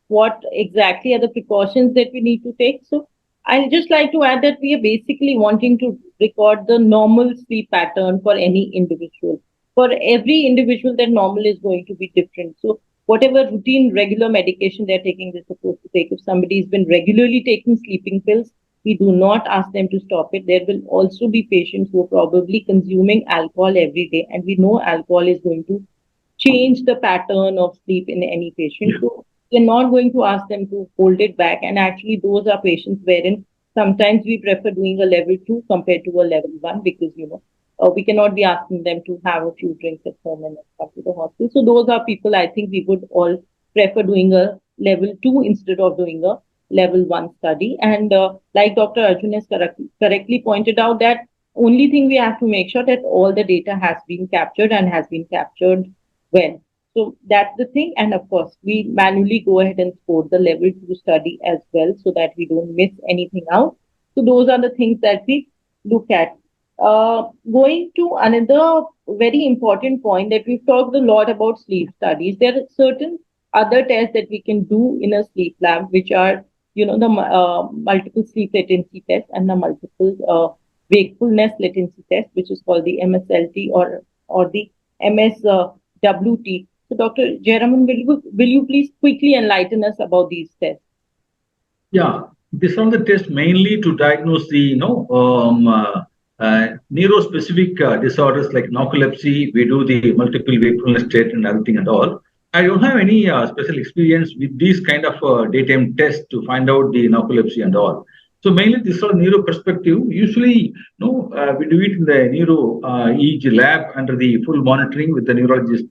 what exactly are the precautions that we need to take. So I'd just like to add that we are basically wanting to record the normal sleep pattern for any individual. For every individual, that normal is going to be different. So whatever routine, regular medication they're taking, they're supposed to take. If somebody's been regularly taking sleeping pills, we do not ask them to stop it. There will also be patients who are probably consuming alcohol every day, and we know alcohol is going to change the pattern of sleep in any patient. So we're not going to ask them to hold it back. And actually, those are patients wherein sometimes we prefer doing a level 2 compared to a level 1 because, we cannot be asking them to have a few drinks at home and come to the hospital. So those are people I think we would all prefer doing a level 2 instead of doing a level 1 study. And like Dr. Arjun has correctly pointed out, that only thing we have to make sure that all the data has been captured and has been captured well. So that's the thing. And of course, we manually go ahead and score the level 2 study as well so that we don't miss anything out. So those are the things that we look at. Going to another very important point, that we've talked a lot about sleep studies. There are certain other tests that we can do in a sleep lab, which are, the multiple sleep latency test and the multiple wakefulness latency test, which is called the MSLT or the MSWT. So, Dr. Jayaraman, will you please quickly enlighten us about these tests? Yeah, these are the tests mainly to diagnose the neurospecific disorders like narcolepsy. We do the multiple wakefulness state and everything and all. I don't have any special experience with these kind of daytime tests to find out the narcolepsy and all. So mainly this is neuro perspective. Usually, we do it in the neuro EEG lab under the full monitoring with the neurologist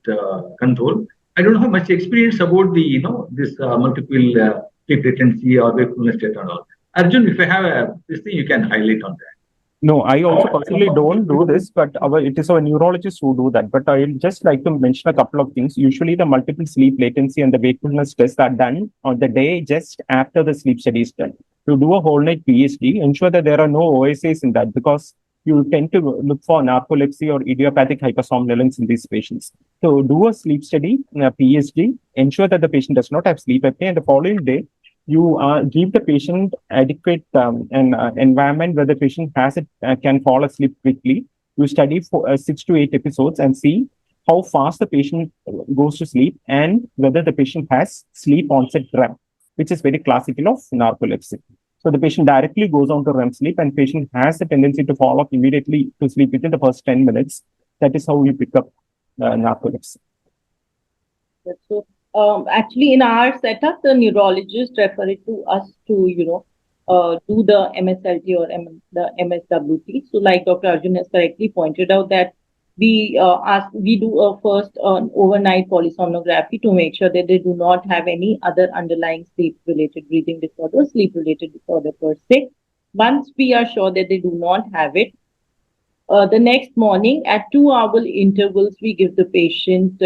control. I don't have much experience about the this multiple sleep latency or wakefulness state and all. Arjun, if I have this thing, you can highlight on that. No, I also personally don't do this, but it is our neurologists who do that. But I'd just like to mention a couple of things. Usually the multiple sleep latency and the wakefulness tests are done on the day just after the sleep study is done. To do a whole night PSG, ensure that there are no OSAs in that because you tend to look for narcolepsy or idiopathic hypersomnolence in these patients. So do a sleep study, PSG, ensure that the patient does not have sleep apnea, and the following day, you give the patient adequate environment where the patient can fall asleep quickly. You study for 6 to 8 episodes and see how fast the patient goes to sleep and whether the patient has sleep onset REM, which is very classical of narcolepsy. So the patient directly goes on to REM sleep and patient has a tendency to fall off immediately to sleep within the first 10 minutes. That is how we pick up narcolepsy. So actually, in our setup, the neurologist refer it to us to, do the MSLT or the MSWT. So like Dr. Arjun has correctly pointed out that we do a first overnight polysomnography to make sure that they do not have any other underlying sleep-related breathing disorder, sleep-related disorder per se. Once we are sure that they do not have it, the next morning at 2-hour intervals, we give the patient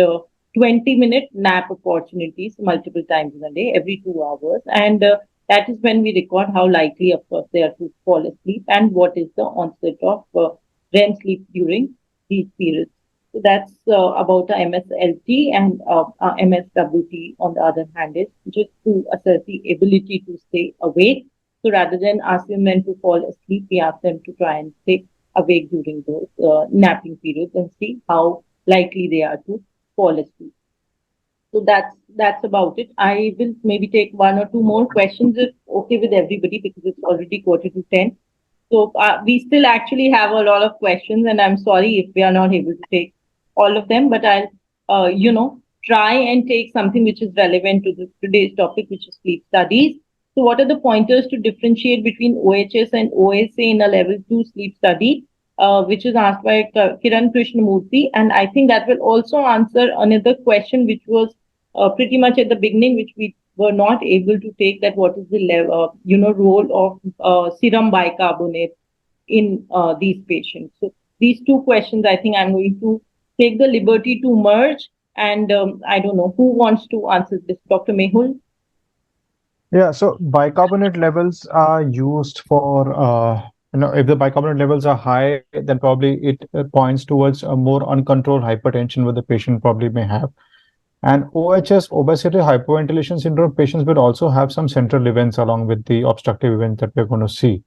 20-minute nap opportunities multiple times in a day, every 2 hours. And that is when we record how likely, of course, they are to fall asleep and what is the onset of REM sleep during these periods. So that's about the MSLT, and MSWT on the other hand is just to assess the ability to stay awake. So rather than asking them to fall asleep, we ask them to try and stay awake during those napping periods and see how likely they are to fall asleep. So that's about it. I will maybe take 1 or 2 more questions if okay with everybody, because it's already 9:45. So we still actually have a lot of questions, and I'm sorry if we are not able to take all of them, but I'll try and take something which is relevant to today's topic, which is sleep studies. So what are the pointers to differentiate between OHS and OSA in a level 2 sleep study? Which is asked by Kiran Krishnamurthy, and I think that will also answer another question which was pretty much at the beginning, which we were not able to take, that what is the level, role of serum bicarbonate in these patients. So these 2 questions, I think I'm going to take the liberty to merge And I don't know who wants to answer this. Dr. Mehul? Yeah, so bicarbonate levels are used for, if the bicarbonate levels are high, then probably it points towards a more uncontrolled hypertension what the patient probably may have. And OHS, obesity hypoventilation syndrome, patients will also have some central events along with the obstructive event that we're going to see.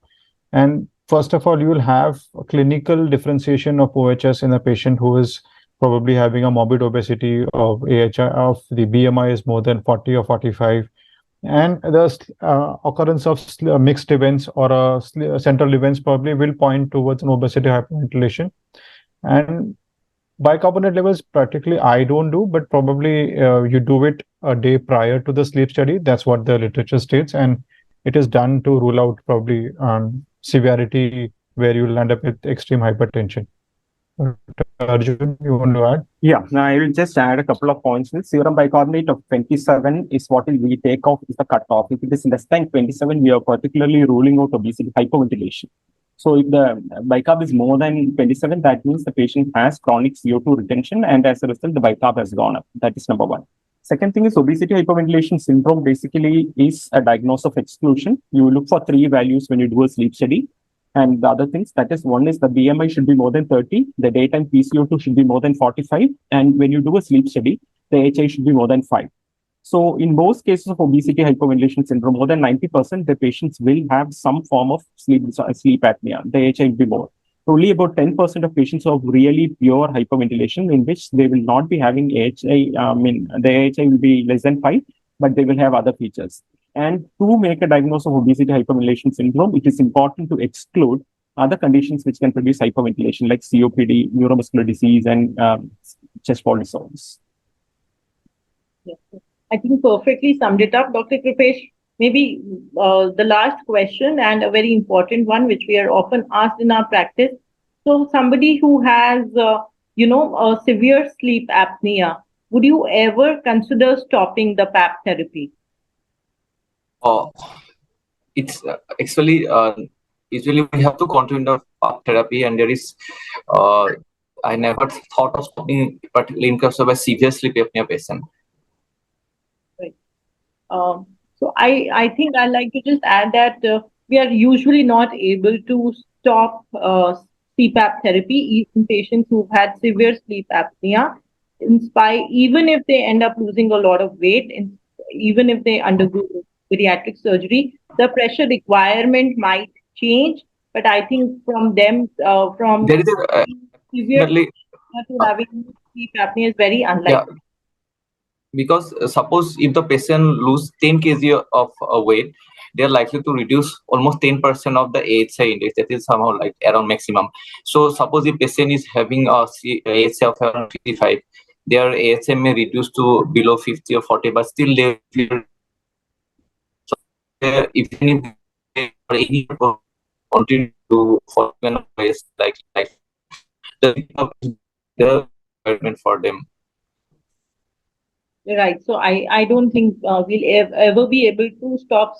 And first of all, you will have a clinical differentiation of OHS in a patient who is probably having a morbid obesity of AHI of the BMI is more than 40 or 45. And the occurrence of mixed events or central events probably will point towards an obesity hyperventilation. And bicarbonate levels, practically I don't do, but probably you do it a day prior to the sleep study. That's what the literature states. And it is done to rule out probably severity where you'll end up with extreme hypertension. Arjun, you want to add? Yeah, now I will just add a couple of points. Serum bicarbonate of 27 is what we take off is the cutoff. If it is less than 27, we are particularly ruling out obesity hyperventilation. So if the bicarb is more than 27, that means the patient has chronic CO2 retention, and as a result, the bicarb has gone up. That is number one. Second thing is obesity hyperventilation syndrome basically is a diagnosis of exclusion. You look for 3 values when you do a sleep study. And the other things, that is, one is the BMI should be more than 30, the daytime PCO2 should be more than 45, and when you do a sleep study, the HI should be more than 5. So in most cases of obesity hyperventilation syndrome, more than 90%, the patients will have some form of sleep apnea. The HI will be more. Only about 10% of patients have really pure hyperventilation, in which they will not be having HI, the HI will be less than 5, but they will have other features. And to make a diagnosis of obesity hyperventilation syndrome, it is important to exclude other conditions which can produce hyperventilation, like COPD, neuromuscular disease, and chest wall disorders. Yes. I think perfectly summed it up, Dr. Kripesh. Maybe the last question, and a very important one, which we are often asked in our practice. So somebody who has, a severe sleep apnea, would you ever consider stopping the PAP therapy? It's actually usually we have to continue the PAP therapy, and there is I never thought of stopping, particularly in case of a severe sleep apnea patient. Right. So I think I'd like to just add that we are usually not able to stop CPAP therapy in patients who've had severe sleep apnea, even if they end up losing a lot of weight, even if they undergo bariatric surgery, the pressure requirement might change. But I think from them, from there is a, severe to having sleep apnea is very unlikely. Yeah. Because suppose if the patient lose 10 kg of weight, they are likely to reduce almost 10% of the AHI index. That is somehow like around maximum. So suppose the patient is having a AHI of around 55, their AHI may reduce to below 50 or 40, but still they will. So even if any continue to follow ways like the requirement for them. Right. So I don't think we'll ever be able to stop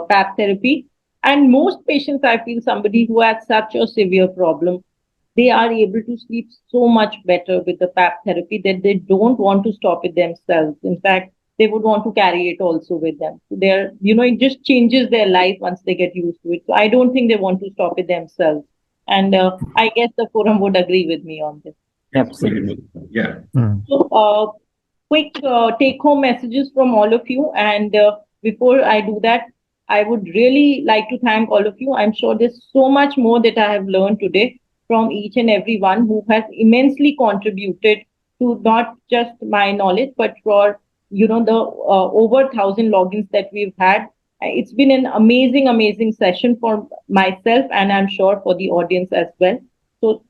PAP therapy. And most patients, I feel, somebody who has such a severe problem, they are able to sleep so much better with the PAP therapy that they don't want to stop it themselves. In fact, they would want to carry it also with them. So they're, it just changes their life once they get used to it. So I don't think they want to stop it themselves. And I guess the forum would agree with me on this. Absolutely. Yeah. So, quick take-home messages from all of you. And before I do that, I would really like to thank all of you. I'm sure there's so much more that I have learned today from each and every one who has immensely contributed to not just my knowledge, but for, the over 1,000 logins that we've had. It's been an amazing, amazing session for myself, and I'm sure for the audience as well. So,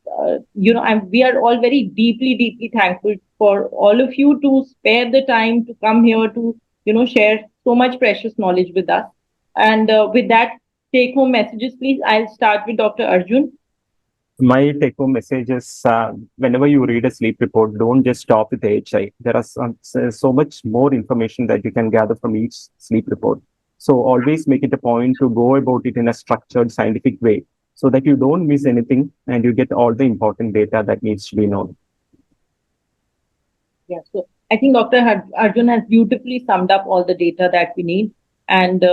we are all very deeply, deeply thankful for all of you to spare the time to come here to, share so much precious knowledge with us. And with that, take-home messages, please. I'll start with Dr. Arjun. My take-home message is whenever you read a sleep report, don't just stop with AHI. There are so much more information that you can gather from each sleep report. So always make it a point to go about it in a structured, scientific way, so that you don't miss anything and you get all the important data that needs to be known. Yeah. So I think Dr. Arjun has beautifully summed up all the data that we need, and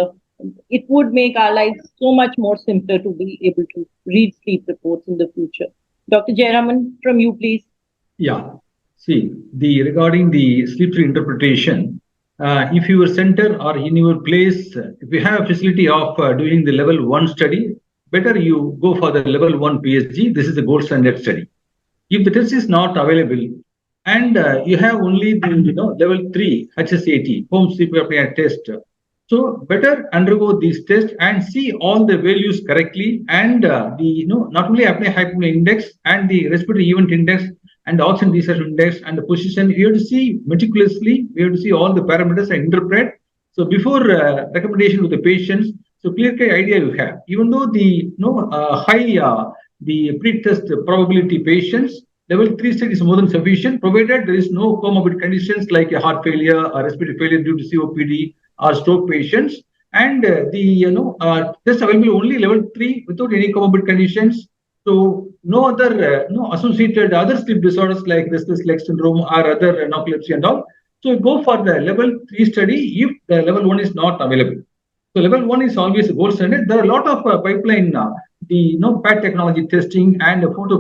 it would make our lives so much more simpler to be able to read sleep reports in the future. Dr. Jayaraman, from you, please. Yeah. See, regarding the sleep study interpretation, if your center or in your place, if you have a facility of doing the level 1 study, better you go for the level 1 PSG. This is the gold standard study. If the test is not available and you have only the level 3 HSAT, home sleep apnea test, so better undergo these tests and see all the values correctly, and not only apnea hypopnea index and the respiratory event index and the oxygen research index and the position. You have to see meticulously. We have to see all the parameters and interpret. So before recommendation to the patients, so clear-cut idea you have. Even though the high the pre-test probability patients, level 3 study is more than sufficient, provided there is no comorbid conditions like a heart failure or respiratory failure due to COPD or stroke patients, and test available only level 3 without any comorbid conditions. So no other associated other sleep disorders like restless leg syndrome or other narcolepsy and all. So go for the level 3 study if the level 1 is not available. So level 1 is always a gold standard. There are a lot of pipeline the PAT technology testing and photo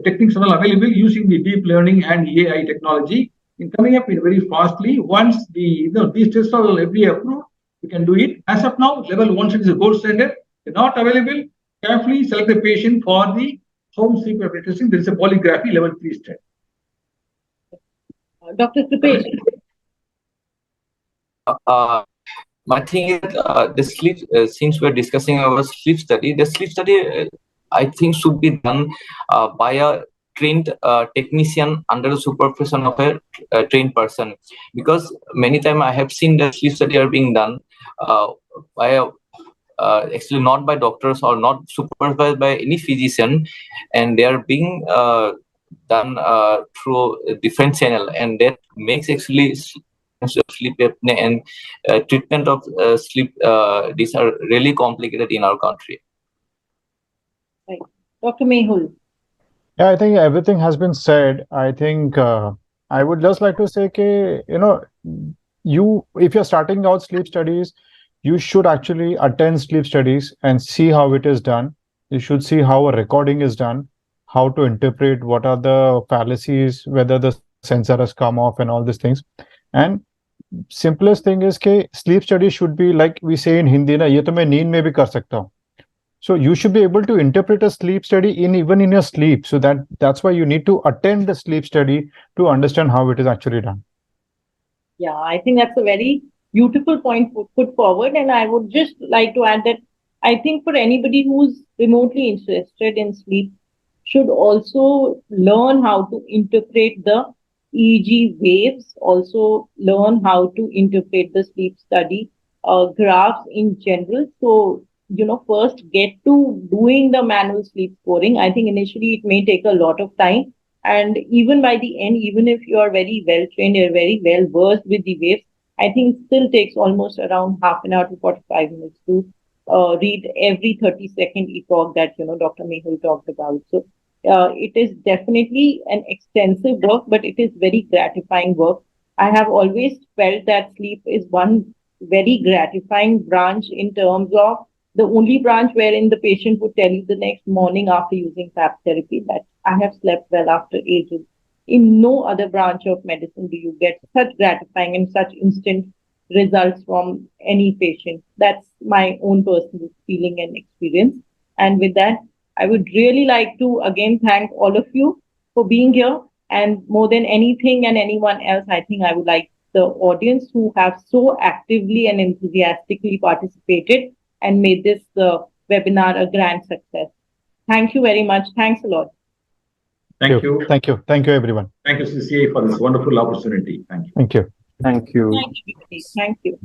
techniques are available using the deep learning and AI technology. In coming up in very fastly. Once these tests are FDA approved, you can do it. As of now, level 1 is a gold standard. If not available, carefully select the patient for the home sleep apnea testing. There is a polygraphy level 3 study. Dr. Kripesh. My thing is the sleep, since we're discussing our sleep study, the sleep study, I think should be done by a trained technician under the supervision of a trained person, because many times I have seen the sleep study are being done by actually not by doctors or not supervised by any physician, and they are being done through a different channel, and that makes actually sleep apnea and treatment of sleep these are really complicated in our country. Right. Dr. Mehul. Yeah, I think everything has been said. I think I would just like to say, if you're starting out sleep studies, you should actually attend sleep studies and see how it is done. You should see how a recording is done, how to interpret, what are the fallacies, whether the sensor has come off and all these things. And simplest thing is that sleep study should be like we say in Hindi, na, ye to main neend mein bhi kar sakta hu. So you should be able to interpret a sleep study even in your sleep. So that's why you need to attend the sleep study to understand how it is actually done. Yeah, I think that's a very beautiful point put forward. And I would just like to add that I think for anybody who's remotely interested in sleep should also learn how to interpret the EEG waves, also learn how to interpret the sleep study graphs in general. So, first get to doing the manual sleep scoring. I think initially it may take a lot of time. And even by the end, even if you are very well trained, you're very well versed with the waves, I think it still takes almost around half an hour to 45 minutes to read every 30-second epoch that, Dr. Mehul talked about. So it is definitely an extensive work, but it is very gratifying work. I have always felt that sleep is one very gratifying branch in terms of the only branch wherein the patient would tell you the next morning after using PAP therapy that I have slept well after ages. In no other branch of medicine do you get such gratifying and such instant results from any patient. That's my own personal feeling and experience. And with that, I would really like to again thank all of you for being here. And more than anything and anyone else, I think I would like the audience who have so actively and enthusiastically participated and made this webinar a grand success. Thank you very much. Thanks a lot. Thank you. Thank you. Thank you, everyone. Thank you, CCI, for this wonderful opportunity. Thank you. Thank you. Thank you. Thank you, everybody. Thank you.